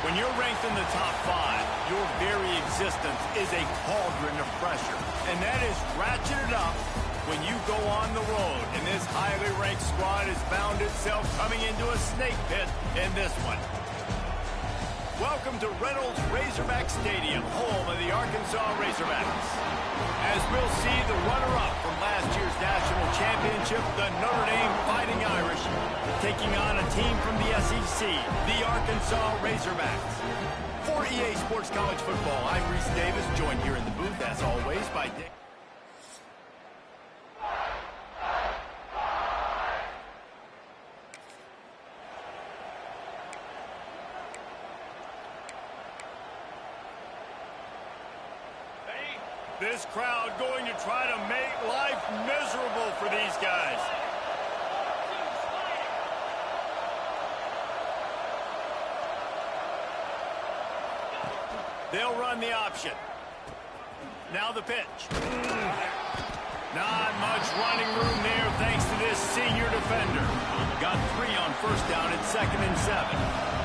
When you're ranked in the top 5, your very existence is a cauldron of pressure. And that is ratcheted up when you go on the road. And this highly ranked squad has found itself coming into a snake pit in this one. Welcome to Reynolds Razorback Stadium, home of the Arkansas Razorbacks. As we'll see, the runner-up from last year's national championship, the Notre Dame Fighting Irish, taking on a team from the SEC, the Arkansas Razorbacks. For EA Sports College Football, I'm Reese Davis, joined here in the booth, as always, by Dick. This crowd going to try to make life miserable for these guys. They'll run the option. Now the pitch. Not much running room there thanks to this senior defender. Got 3 on first down at 2nd and 7.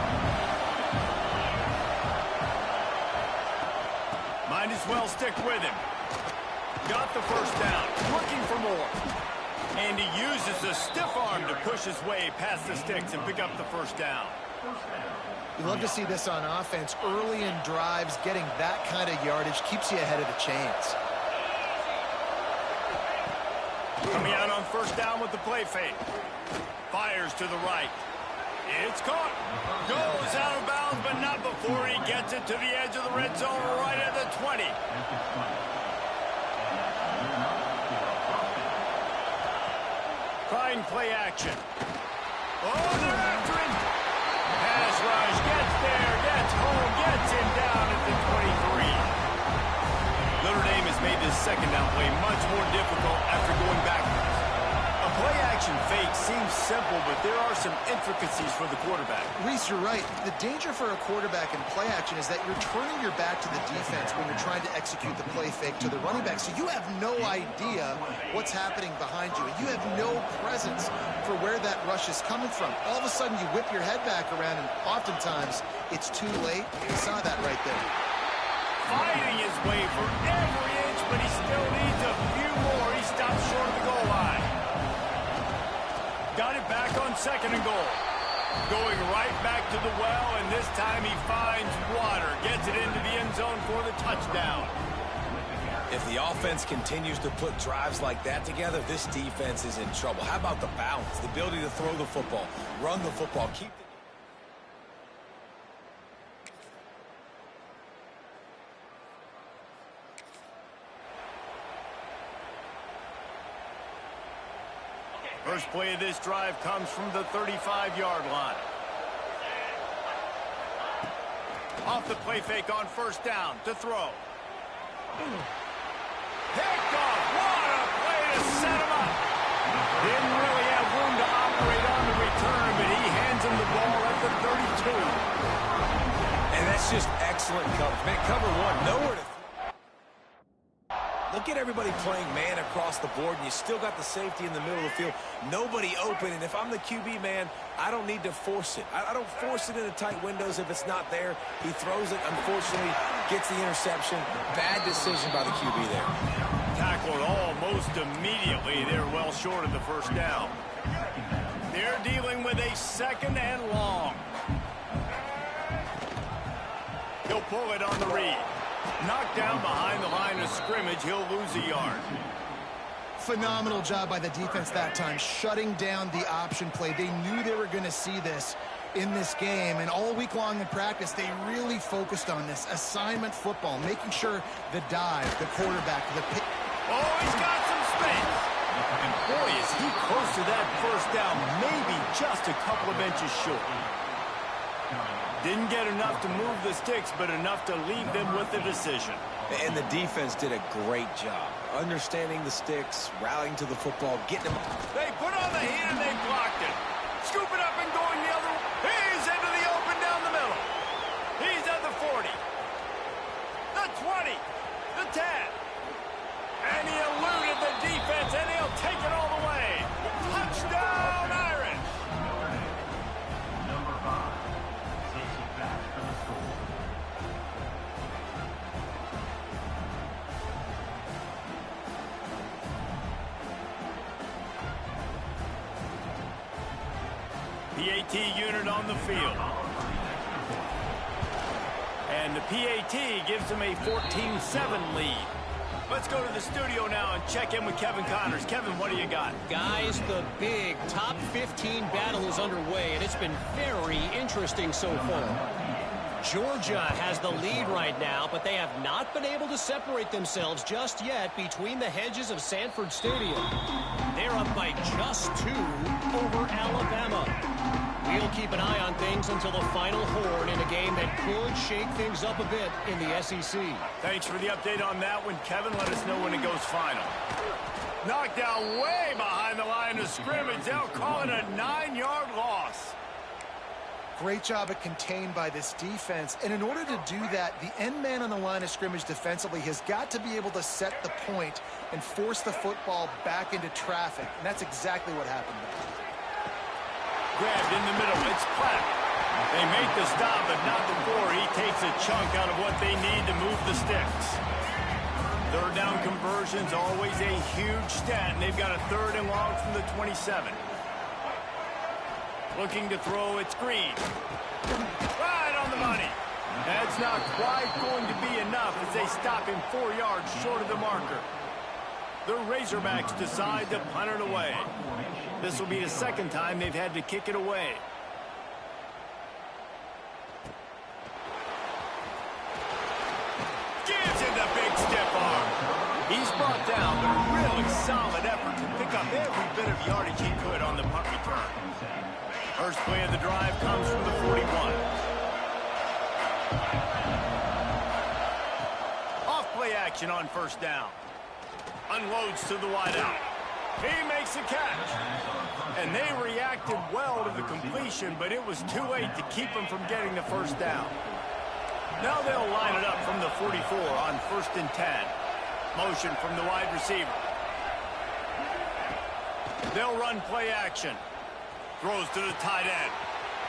Might as well stick with him. Got the first down. Looking for more. And he uses the stiff arm to push his way past the sticks and pick up the first down. You love to see this on offense. Early in drives, getting that kind of yardage keeps you ahead of the chains. Coming out on first down with the play fake. Fires to the right. It's caught. Goes out of bounds, but not before he gets it to the edge of the red zone right at the 20. Trying play action. Oh, they're after him. Pass rush. Gets there. Gets home. Gets him down at the 23. Notre Dame has made this second down play much more difficult after going backwards. play-action fake seems simple, but there are some intricacies for the quarterback. Reese, you're right. The danger for a quarterback in play action is that you're turning your back to the defense when you're trying to execute the play fake to the running back. So you have no idea what's happening behind you. You have no presence for where that rush is coming from. All of a sudden, you whip your head back around, and oftentimes it's too late. You saw that right there. Fighting his way for every inch, but he still needs a few more. He stops short of the goal line. Got it back on 2nd and goal. Going right back to the well, and this time he finds water. Gets it into the end zone for the touchdown. If the offense continues to put drives like that together, this defense is in trouble. How about the balance, the ability to throw the football, run the football, keep the... First play of this drive comes from the 35-yard line. Off the play fake on 1st down to throw. Picked off. What a play to set him up. Didn't really have room to operate on the return, but he hands him the ball at the 32. And that's just excellent coverage. Man, cover one, nowhere to... Look at everybody playing man across the board, and you still got the safety in the middle of the field. Nobody open, and if I'm the QB, man, I don't need to force it. I don't force it into tight windows if it's not there. He throws it, unfortunately, gets the interception. Bad decision by the QB there. Tackled almost immediately. They're well short of the 1st down. They're dealing with a 2nd and long. He'll pull it on the read. Knocked down behind the line of scrimmage. He'll lose a yard. Phenomenal job by the defense that time, shutting down the option play. They knew they were going to see this in this game, and all week long in practice, they really focused on this assignment football, making sure the dive, the quarterback, the pick. Oh, he's got some space. And boy, is he close to that 1st down, maybe just a couple of inches short. Didn't get enough to move the sticks, but enough to leave them with the decision. And the defense did a great job understanding the sticks, rallying to the football, getting them. They put on the heat and they blocked it. Scoop it up and going the other way. He's into the open down the middle. He's at the 40. The 20. The 10. And he eluded the defense, and he'll take it all the way. Touchdown, Irish. Number 5 takes it back for the score. PAT unit on the field. And the PAT gives them a 14-7 lead. Let's go to the studio now and check in with Kevin Connors. Kevin, what do you got? Guys, the big top 15 battle is underway, and it's been very interesting so far. Georgia has the lead right now, but they have not been able to separate themselves just yet between the hedges of Sanford Stadium. They're up by just 2 over Alabama. We'll keep an eye on things until the final horn in a game that could shake things up a bit in the SEC. Thanks for the update on that one, Kevin. Let us know when it goes final. Knocked down way behind the line of scrimmage. They'll call it a 9-yard loss. Great job at contained by this defense. And in order to do that, the end man on the line of scrimmage defensively has got to be able to set the point and force the football back into traffic. And that's exactly what happened there. Grabbed in the middle. It's Platt. They make the stop, but not before he takes a chunk out of what they need to move the sticks. 3rd down conversion's always a huge stat, and they've got a 3rd and long from the 27. Looking to throw, it's Green. Right on the money. That's not quite going to be enough as they stop him 4 yards short of the marker. The Razorbacks decide to punt it away. This will be the 2nd time they've had to kick it away. Gives it the big stiff arm. He's brought down, but a really solid effort to pick up every bit of yardage he could on the punt return. First play of the drive comes from the 41. Off play action on 1st down. Unloads to the wideout. He makes the catch. And they reacted well to the completion, but it was too late to keep them from getting the first down. Now they'll line it up from the 44 on 1st and 10. Motion from the wide receiver. They'll run play action. Throws to the tight end.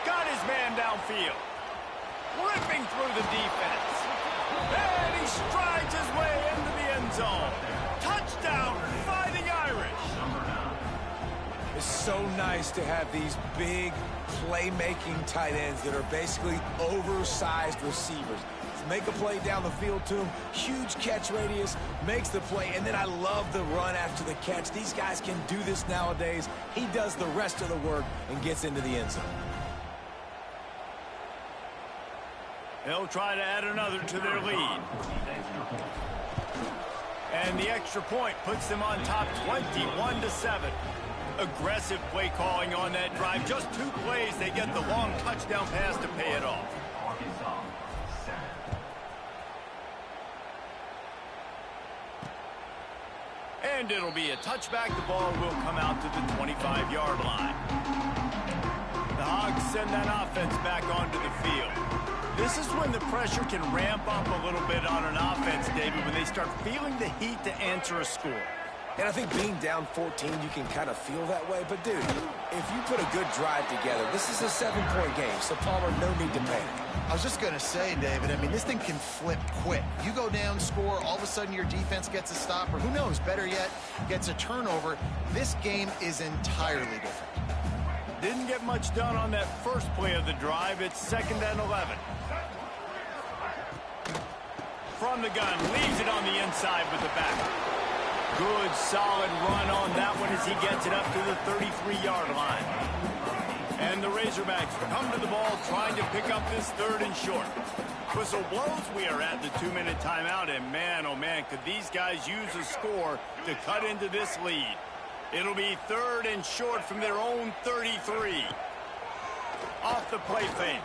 Got his man downfield. Ripping through the defense. And he strides his way into the end zone. Touchdown, Fighting Irish. It's so nice to have these big playmaking tight ends that are basically oversized receivers. Make a play down the field to him, huge catch radius, makes the play, and then I love the run after the catch. These guys can do this nowadays. He does the rest of the work and gets into the end zone. They'll try to add another to their lead. And the extra point puts them on top 21-7. Aggressive play calling on that drive. Just 2 plays, they get the long touchdown pass to pay it off. And it'll be a touchback. The ball will come out to the 25-yard line. The Hogs send that offense back onto the field. This is when the pressure can ramp up a little bit on an offense, David, when they start feeling the heat to answer a score. And I think being down 14, you can kind of feel that way. But, dude, if you put a good drive together, this is a 7-point game, so Palmer, no need to panic. I was just going to say, David, I mean, this thing can flip quick. You go down, score, all of a sudden your defense gets a stop, or who knows, better yet, gets a turnover. This game is entirely different. Didn't get much done on that first play of the drive. It's 2nd and 11. From the gun, leaves it on the inside with the back. Good, solid run on that one as he gets it up to the 33-yard line. And the Razorbacks come to the ball trying to pick up this 3rd and short. Whistle blows. We are at the 2-minute timeout. And man, oh man, could these guys use a score to cut into this lead. It'll be 3rd and short from their own 33. Off the play fake.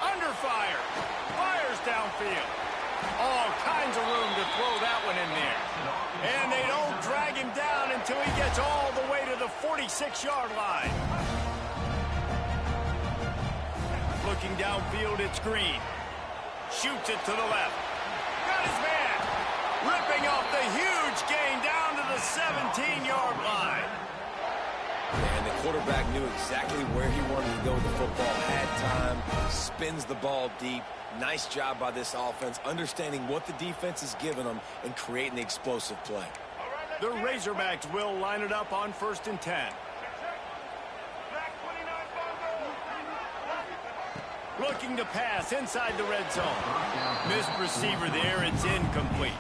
Under fire. Fires downfield. All kinds of room to throw that one in there. And they don't drag him down until he gets all the way to the 46-yard line. Looking downfield, it's Green. Shoots it to the left. Got his man. Ripping off the huge gain down to the 17-yard line. And the quarterback knew exactly where he wanted to go with the football. Had time, spins the ball deep. Nice job by this offense, understanding what the defense is giving them and creating the explosive play. The Razorbacks will line it up on 1st and 10. Looking to pass inside the red zone. Missed receiver there. It's incomplete.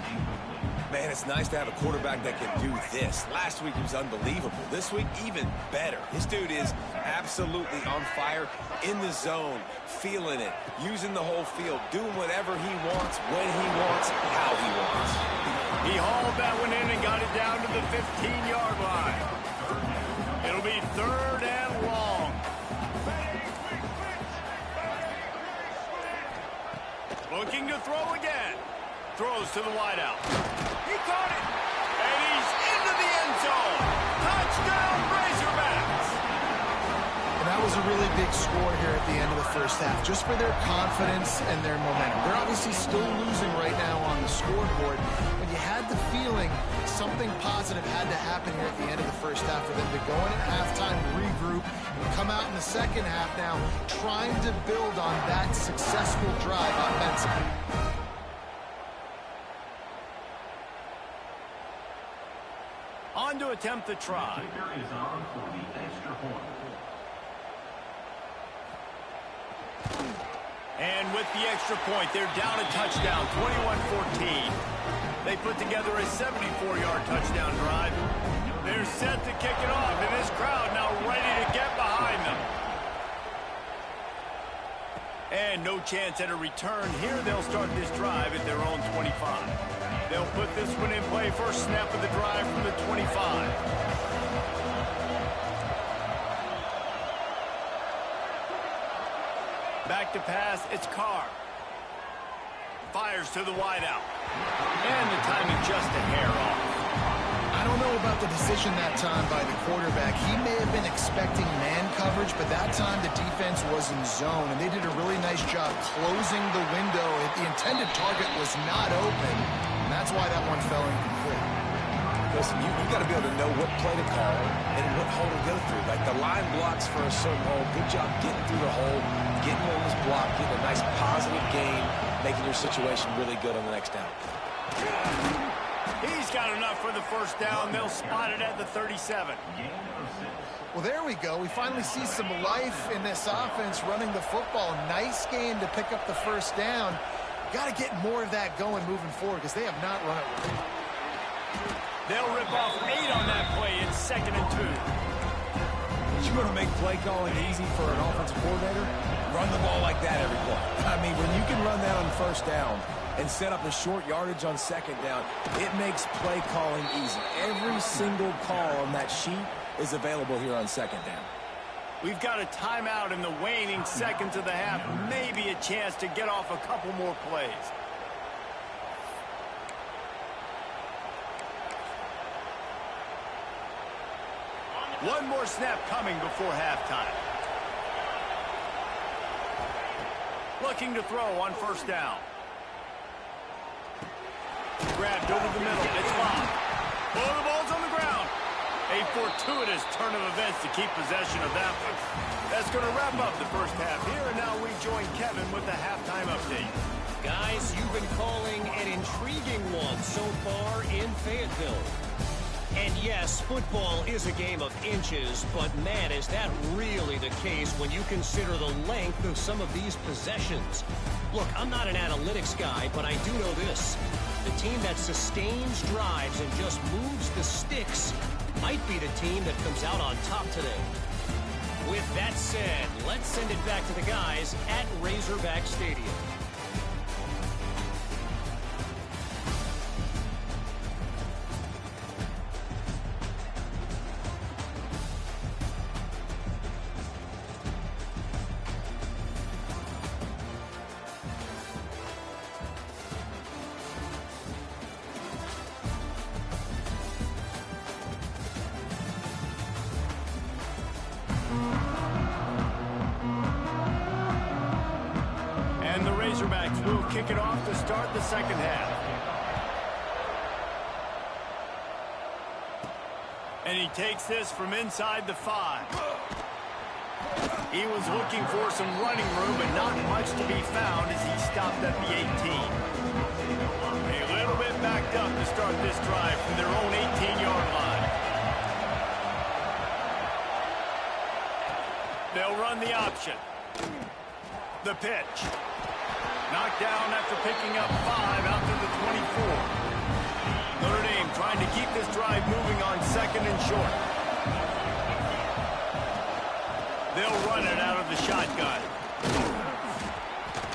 Man, it's nice to have a quarterback that can do this. Last week he was unbelievable. This week, even better. This dude is absolutely on fire, in the zone, feeling it, using the whole field, doing whatever he wants, when he wants, how he wants. He hauled that one in and got it down to the 15-yard line. It'll be 3rd and long. Looking to throw again. Throws to the wideout. He caught it. And he's into the end zone. Touchdown, Razorbacks. And that was a really big score here at the end of the first half, just for their confidence and their momentum. They're obviously still losing right now on the scoreboard, but you had the feeling something positive had to happen here at the end of the first half for them to go in at halftime, regroup, and come out in the second half now trying to build on that successful drive offensively. On to attempt the try. And with the extra point, they're down a touchdown, 21-14. They put together a 74-yard touchdown drive. They're set to kick it off, and this crowd now ready to get behind them. And no chance at a return. Here they'll start this drive at their own 25. They'll put this one in play. First snap of the drive from the 25. Back to pass, it's Carr. Fires to the wideout. And the timing just a hair off. I don't know about the decision that time by the quarterback. He may have been expecting man coverage, but that time the defense was in zone, and they did a really nice job closing the window. The intended target was not open, and that's why that one fell incomplete. Listen, you got to be able to know what play to call and what hole to go through. Like the line blocks for a certain hole. Good job getting through the hole, getting on this block, getting a nice positive gain, making your situation really good on the next down. He's got enough for the first down. They'll spot it at the 37. Well, there we go. We finally see some life in this offense running the football. Nice game to pick up the first down. Got to get more of that going moving forward because they have not run it right. They'll rip off 8 on that play. It's 2nd and 2. You want to make play calling easy for an offensive coordinator? Run the ball like that every play. I mean, when you can run that on first down and set up a short yardage on second down, it makes play calling easy. Every single call on that sheet is available here on second down. We've got a timeout in the waning seconds of the half. Maybe a chance to get off a couple more plays. One more snap coming before halftime. Looking to throw on first down. Grabbed over the middle. It's locked. Oh, the ball's on the ground. A fortuitous turn of events to keep possession of that one. That's going to wrap up the first half here, and now we join Kevin with the halftime update. Guys, you've been calling an intriguing one so far in Fayetteville. And yes, football is a game of inches, but man, is that really the case when you consider the length of some of these possessions. Look, I'm not an analytics guy, but I do know this. The team that sustains drives and just moves the sticks might be the team that comes out on top today. With that said, let's send it back to the guys at Razorback Stadium. And the Razorbacks will kick it off to start the second half. And he takes this from inside the 5. He was looking for some running room, but not much to be found as he stopped at the 18. A little bit backed up to start this drive from their own 18-yard line. They'll run the option. The pitch. Knocked down after picking up 5 out to the 24. Notre Dame trying to keep this drive moving on 2nd and short. They'll run it out of the shotgun.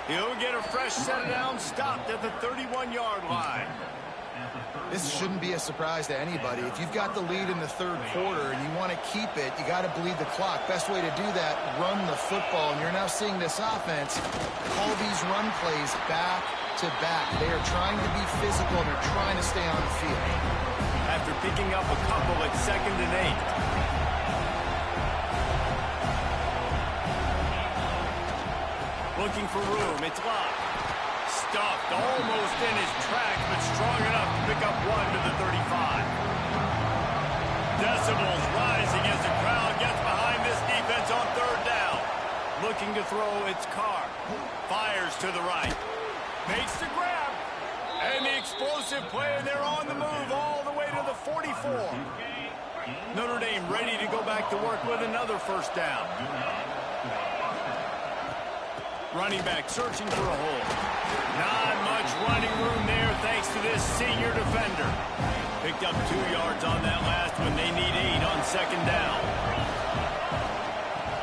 He'll get a fresh set down, stopped at the 31-yard line. This shouldn't be a surprise to anybody. If you've got the lead in the third quarter and you want to keep it, you got to bleed the clock. Best way to do that, run the football. And you're now seeing this offense call these run plays back to back. They are trying to be physical and they're trying to stay on the field. After picking up a couple at 2nd and 8. Looking for room. It's locked. Stuffed almost in his tracks, but strong enough to pick up 1 to the 35. Decibels rising as the crowd gets behind this defense on 3rd down. Looking to throw, it's Carr. Fires to the right. Makes the grab. And the explosive play, and they're on the move all the way to the 44. Notre Dame ready to go back to work with another first down. Running back searching for a hole. Not much running room there thanks to this senior defender. Picked up 2 yards on that last one. They need 8 on 2nd down.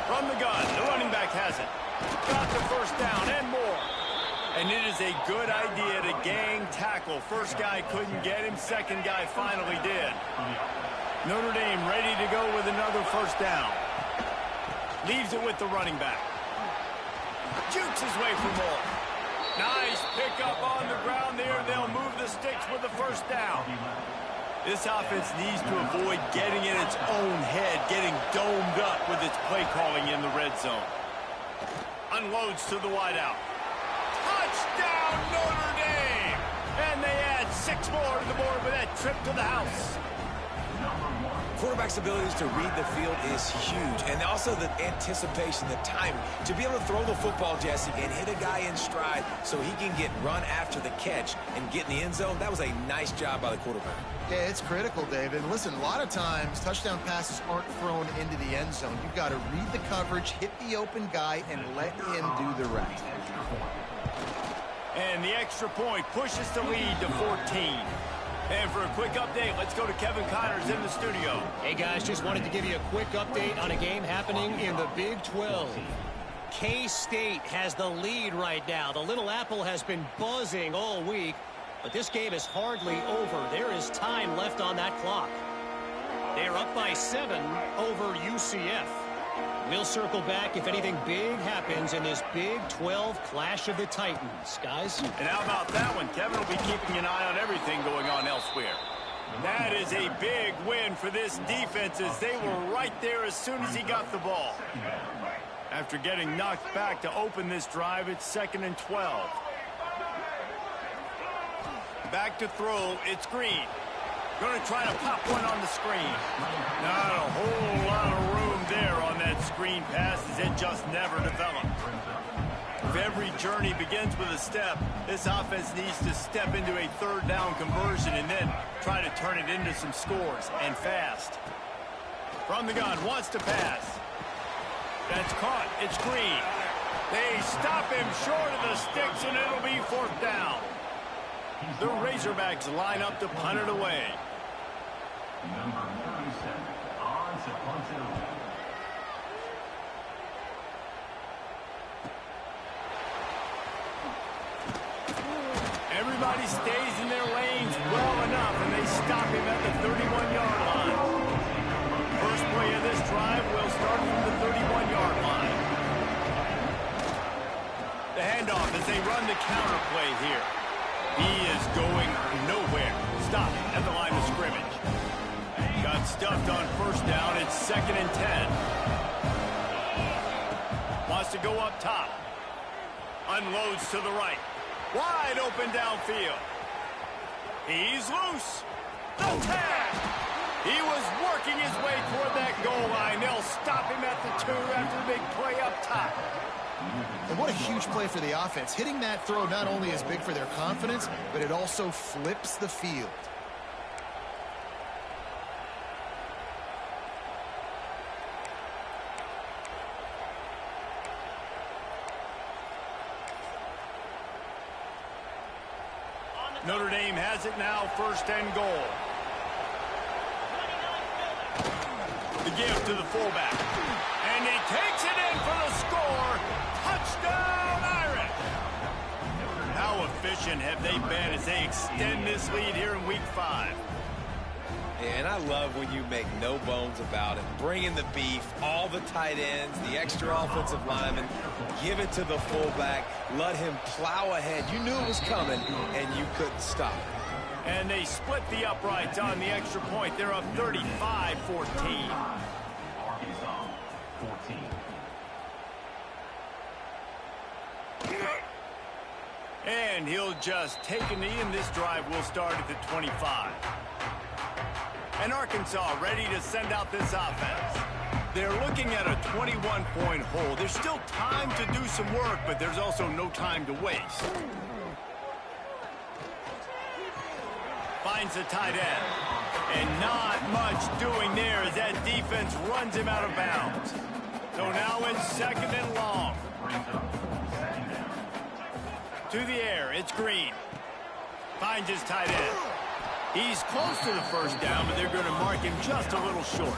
From the gun, the running back has it. Got the first down and more. And it is a good idea to gang tackle. First guy couldn't get him. Second guy finally did. Notre Dame ready to go with another first down. Leaves it with the running back. Jukes his way for more. Nice pickup on the ground there. They'll move the sticks with the first down. This offense needs to avoid getting in its own head, getting domed up with its play calling in the red zone. Unloads to the wideout. Touchdown, Notre Dame! And they add 6 more to the board with that trip to the house. Quarterback's abilities to read the field is huge, and also the anticipation, the timing. To be able to throw the football, Jesse, and hit a guy in stride so he can get run after the catch and get in the end zone, that was a nice job by the quarterback. Yeah, it's critical, David. Listen, a lot of times touchdown passes aren't thrown into the end zone. You've got to read the coverage, hit the open guy, and let him do the rest. And the extra point pushes the lead to 14. And for a quick update, let's go to Kevin Connors in the studio. Hey, guys, just wanted to give you a quick update on a game happening in the Big 12. K-State has the lead right now. The Little Apple has been buzzing all week, but this game is hardly over. There is time left on that clock. They're up by 7 over UCF. We'll circle back if anything big happens in this Big 12 Clash of the Titans, guys. And how about that one? Kevin will be keeping an eye on everything going on elsewhere. That is a big win for this defense as they were right there as soon as he got the ball. After getting knocked back to open this drive, it's 2nd and 12. Back to throw, it's Green. Going to try to pop one on the screen. Not a whole lot of room there on that screen pass as it just never developed. If every journey begins with a step, this offense needs to step into a 3rd down conversion and then try to turn it into some scores, and fast. From the gun, wants to pass. That's caught. It's Green. They stop him short of the sticks, and it'll be 4th down. The Razorbacks line up to punt it away. Number 37 on to punt it away. Everybody stays in their lanes well enough, and they stop him at the 31-yard line. First play of this drive will start from the 31-yard line. The handoff as they run the counter play here. He is going nowhere. Stop at the line of scrimmage. Got stuffed on 1st down. It's 2nd and 10. Wants to go up top. Unloads to the right. Wide open downfield. He's loose. The tag. He was working his way toward that goal line. They'll stop him at the 2 after the big play up top. And what a huge play for the offense. Hitting that throw not only is big for their confidence, but it also flips the field. Notre Dame has it now, 1st and goal. The give to the fullback. And he takes it in for the score. Touchdown, Irish! How efficient have they been as they extend this lead here in Week 5? And I love when you make no bones about it. Bring in the beef, all the tight ends, the extra offensive linemen, give it to the fullback, let him plow ahead. You knew it was coming, and you couldn't stop it. And they split the uprights on the extra point. They're up 35-14. Arkansas, 14. And he'll just take a knee, and this drive will start at the 25. And Arkansas ready to send out this offense. They're looking at a 21-point hole. There's still time to do some work, but there's also no time to waste. Finds the tight end. And not much doing there as that defense runs him out of bounds. So now it's 2nd and long. To the air, it's Green. Finds his tight end. He's close to the 1st down, but they're going to mark him just a little short.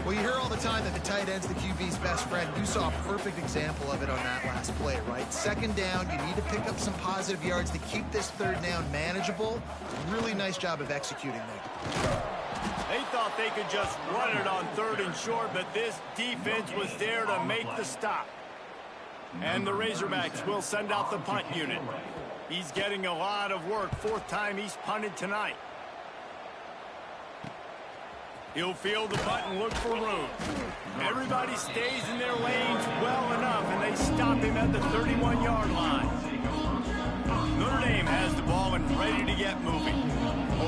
Well, you hear all the time that the tight end's the QB's best friend. You saw a perfect example of it on that last play, right? 2nd down, you need to pick up some positive yards to keep this 3rd down manageable. Really nice job of executing there. They thought they could just run it on 3rd and short, but this defense was there to make the stop. And the Razorbacks will send out the punt unit. He's getting a lot of work. 4th time he's punted tonight. He'll feel the button, look for room. Everybody stays in their lanes well enough, and they stop him at the 31-yard line. Notre Dame has the ball and ready to get moving.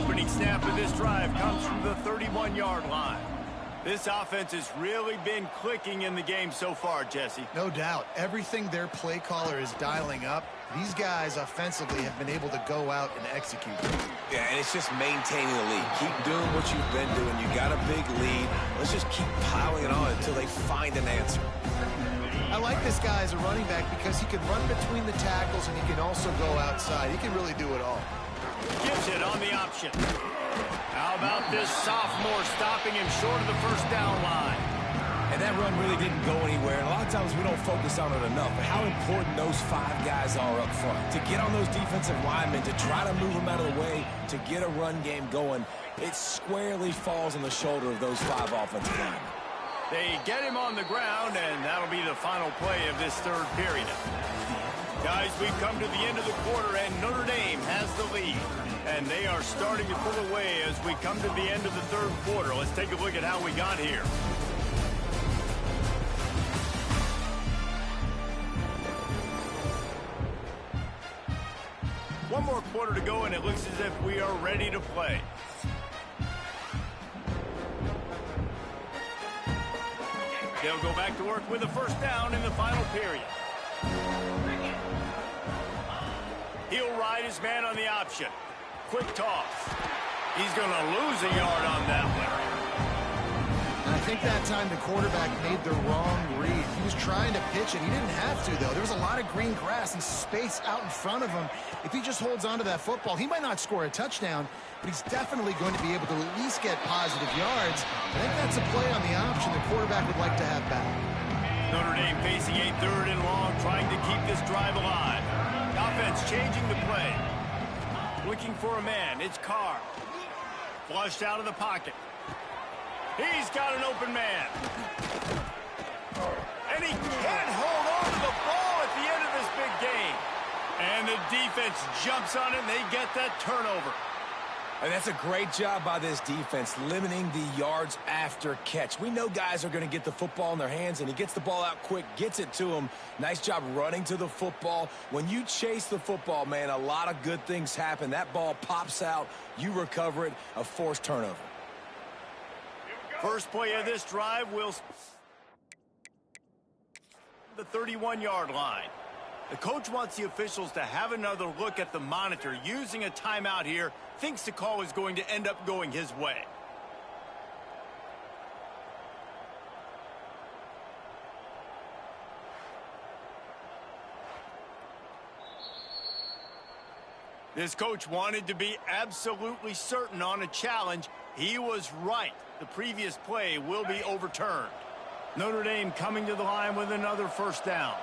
Opening snap of this drive comes from the 31-yard line. This offense has really been clicking in the game so far, Jesse. No doubt. Everything their play caller is dialing up, these guys offensively have been able to go out and execute. Yeah, and it's just maintaining the lead. Keep doing what you've been doing. You got a big lead. Let's just keep piling it on until they find an answer. I like this guy as a running back because he can run between the tackles and he can also go outside. He can really do it all. Gives it on the option. How about this sophomore stopping him short of the first down line? And that run really didn't go anywhere. And a lot of times we don't focus on it enough. But how important those 5 guys are up front. To get on those defensive linemen, to try to move them out of the way, to get a run game going, it squarely falls on the shoulder of those 5 offensive linemen. They get him on the ground, and that'll be the final play of this third period. Guys, we've come to the end of the quarter, and Notre Dame has the lead. And they are starting to pull away as we come to the end of the third quarter. Let's take a look at how we got here. One more quarter to go, and it looks as if we are ready to play. They'll go back to work with a first down in the final period. He'll ride his man on the option. Quick toss. He's going to lose a yard on that one. And I think that time the quarterback made the wrong read. He was trying to pitch it. He didn't have to, though. There was a lot of green grass and space out in front of him. If he just holds on to that football, he might not score a touchdown, but he's definitely going to be able to at least get positive yards. I think that's a play on the option the quarterback would like to have back. Notre Dame facing a 3rd and long, trying to keep this drive alive. Offense changing the play. Looking for a man. It's Carr. Flushed out of the pocket. He's got an open man. And he can't hold on to the ball at the end of this big game. And the defense jumps on it, and they get that turnover. And that's a great job by this defense, limiting the yards after catch. We know guys are going to get the football in their hands, and he gets the ball out quick, gets it to him. Nice job running to the football. When you chase the football, man, a lot of good things happen. That ball pops out, you recover it, a forced turnover. First play of this drive will the 31-yard line. The coach wants the officials to have another look at the monitor using a timeout here. Thinks the call is going to end up going his way. This coach wanted to be absolutely certain on a challenge. He was right. The previous play will be overturned. Notre Dame coming to the line with another first down.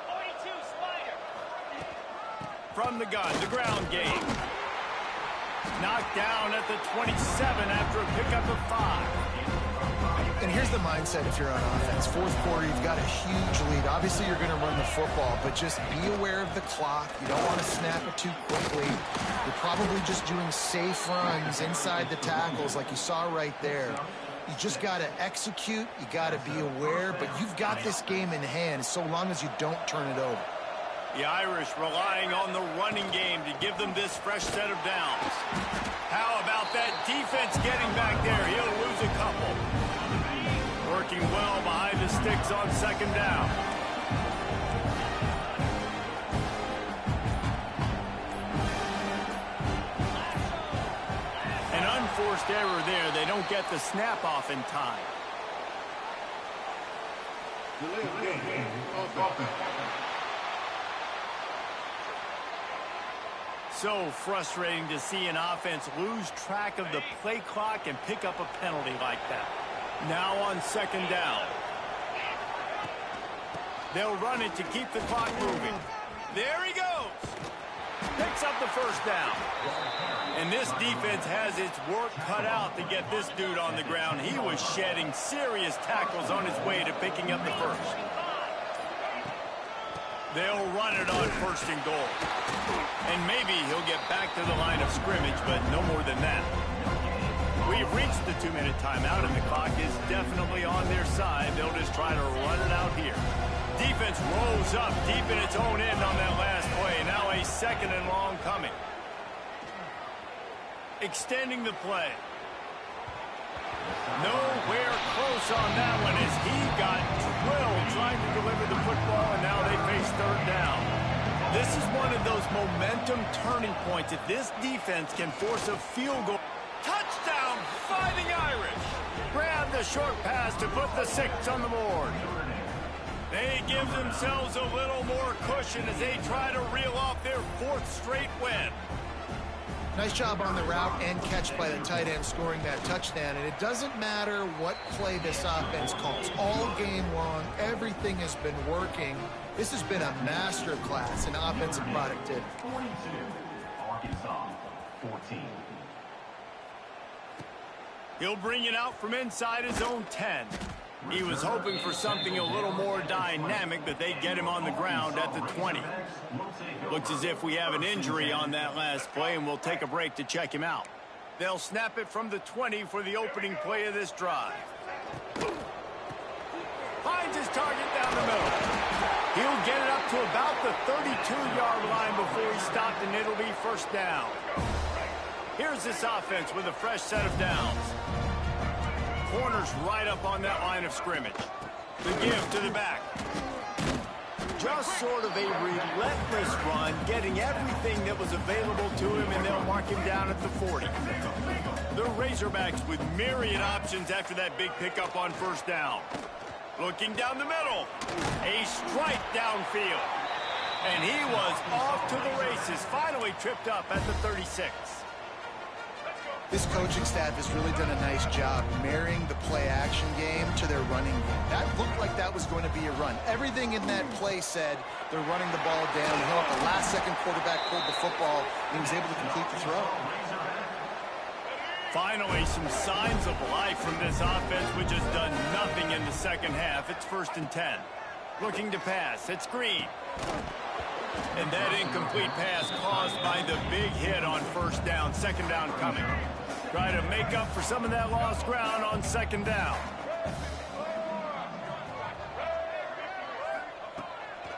From the gun, the ground game. Knocked down at the 27 after a pickup of 5. And here's the mindset if you're on offense. Fourth quarter, you've got a huge lead. Obviously, you're going to run the football, but just be aware of the clock. You don't want to snap it too quickly. You're probably just doing safe runs inside the tackles like you saw right there. You just got to execute. You got to be aware, but you've got this game in hand so long as you don't turn it over. The Irish relying on the running game to give them this fresh set of downs. How about that defense getting back there? He'll lose a couple. Working well behind the sticks on second down. An unforced error there. They don't get the snap off in time. So frustrating to see an offense lose track of the play clock and pick up a penalty like that. Now on second down. They'll run it to keep the clock moving. There he goes. Picks up the first down. And this defense has its work cut out to get this dude on the ground. He was shedding serious tackles on his way to picking up the first. They'll run it on first and goal. And maybe he'll get back to the line of scrimmage, but no more than that. We've reached the 2-minute timeout, and the clock is definitely on their side. They'll just try to run it out here. Defense rolls up deep in its own end on that last play. Now a 2nd and long coming. Extending the play. Nowhere close on that one as he got drilled trying to deliver the football, and now they face 3rd down. This is one of those momentum turning points. If this defense can force a field goal. Touchdown, Fighting Irish. Grab the short pass to put the 6 on the board. They give themselves a little more cushion as they try to reel off their 4th straight win. Nice job on the route and catch by the tight end scoring that touchdown. And it doesn't matter what play this offense calls. All game long, everything has been working. This has been a master class in offensive productivity. 42, Arkansas, 14. He'll bring it out from inside his own 10. He was hoping for something a little more dynamic, but they get him on the ground at the 20. Looks as if we have an injury on that last play, and we'll take a break to check him out. They'll snap it from the 20 for the opening play of this drive. Finds his target down the middle. He'll get it up to about the 32-yard line before he stopped, and it'll be 1st down. Here's this offense with a fresh set of downs. Corners right up on that line of scrimmage. The give to the back. Just sort of a relentless run, getting everything that was available to him, and they'll mark him down at the 40. The Razorbacks with myriad options after that big pickup on 1st down. Looking down the middle. A strike downfield. And he was off to the races, finally tripped up at the 36. This coaching staff has really done a nice job marrying the play-action game to their running game. That looked like that was going to be a run. Everything in that play said they're running the ball down. You know, at the last-second quarterback pulled the football, and he was able to complete the throw. Finally, some signs of life from this offense, which has done nothing in the 2nd half. It's 1st and 10. Looking to pass. It's Green. And that incomplete pass caused by the big hit on 1st down. 2nd down coming. Try to make up for some of that lost ground on 2nd down.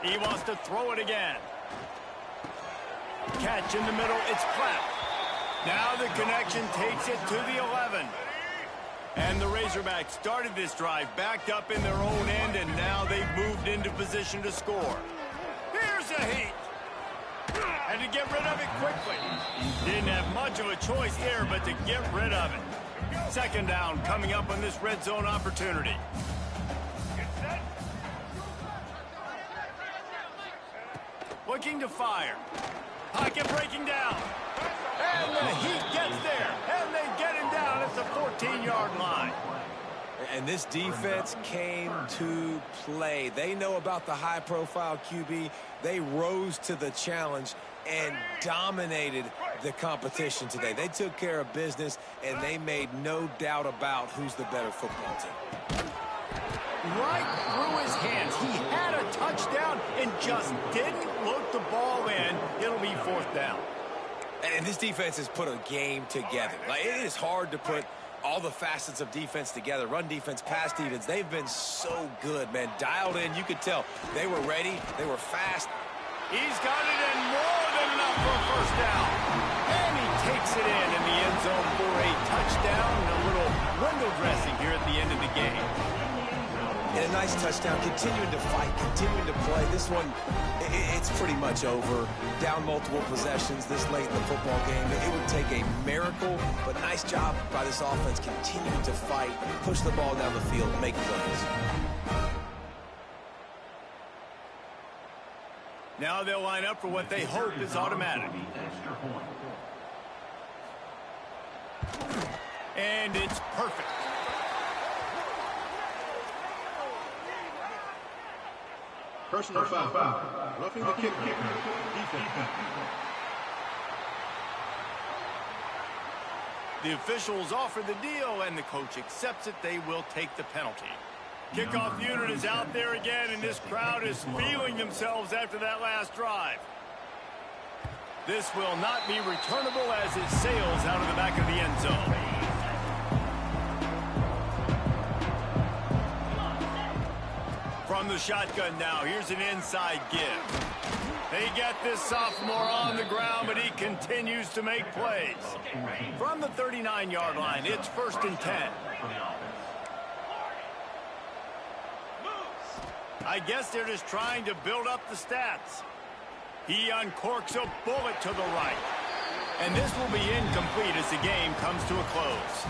He wants to throw it again. Catch in the middle. It's Clapp. Now the connection takes it to the 11. And the Razorbacks started this drive backed up in their own end, and now they've moved into position to score. Here's a heat. And to get rid of it quickly. Didn't have much of a choice there, but to get rid of it. 2nd down coming up on this red zone opportunity. Looking to fire. Pocket breaking down. And the heat gets there. And they get him down at the 14-yard line. And this defense came to play. They know about the high-profile QB. They rose to the challenge and dominated the competition today. They took care of business, and they made no doubt about who's the better football team. Right through his hands. He had a touchdown and just didn't look the ball in. It'll be 4th down. And this defense has put a game together. Like, it is hard to put all the facets of defense together. Run defense, pass defense. They've been so good, man. Dialed in. You could tell they were ready. They were fast. He's got it in more than enough for a 1st down. And he takes it in the end zone for a touchdown and a little window dressing here at the end of the game. And a nice touchdown, continuing to fight, continuing to play. This one, it's pretty much over. Down multiple possessions this late in the football game. It would take a miracle, but nice job by this offense continuing to fight, push the ball down the field, make plays. Now they'll line up for what they hope is automatic. And it's perfect. Personal foul. Roughing the kicker. Defense. The officials offer the deal, and the coach accepts it. They will take the penalty. Kickoff unit is out there again, and this crowd is feeling themselves after that last drive. This will not be returnable as it sails out of the back of the end zone. from the shotgun now. Here's an inside give. They get this sophomore on the ground, but he continues to make plays. From the 39-yard line, it's 1st and 10. I guess they're just trying to build up the stats. He uncorks a bullet to the right. And this will be incomplete as the game comes to a close.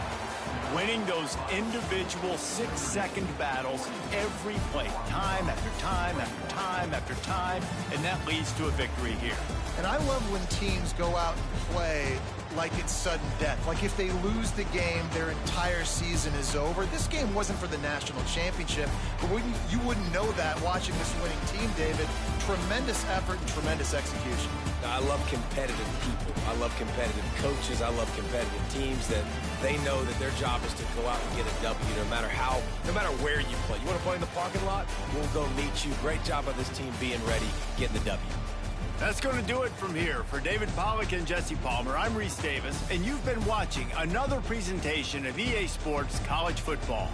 Winning those individual 6-second battles every play, time after time after time after time, and that leads to a victory here. And I love when teams go out and play like it's sudden death. Like if they lose the game, their entire season is over. This game wasn't for the national championship, but you wouldn't know that watching this winning team, David. Tremendous effort and tremendous execution. I love competitive people. I love competitive coaches. I love competitive teams that they know that their job is to go out and get a W no matter where you play. You want to play in the parking lot? We'll go meet you. Great job of this team being ready, getting the W. That's going to do it from here. For David Pollack and Jesse Palmer, I'm Reese Davis, and you've been watching another presentation of EA Sports College Football.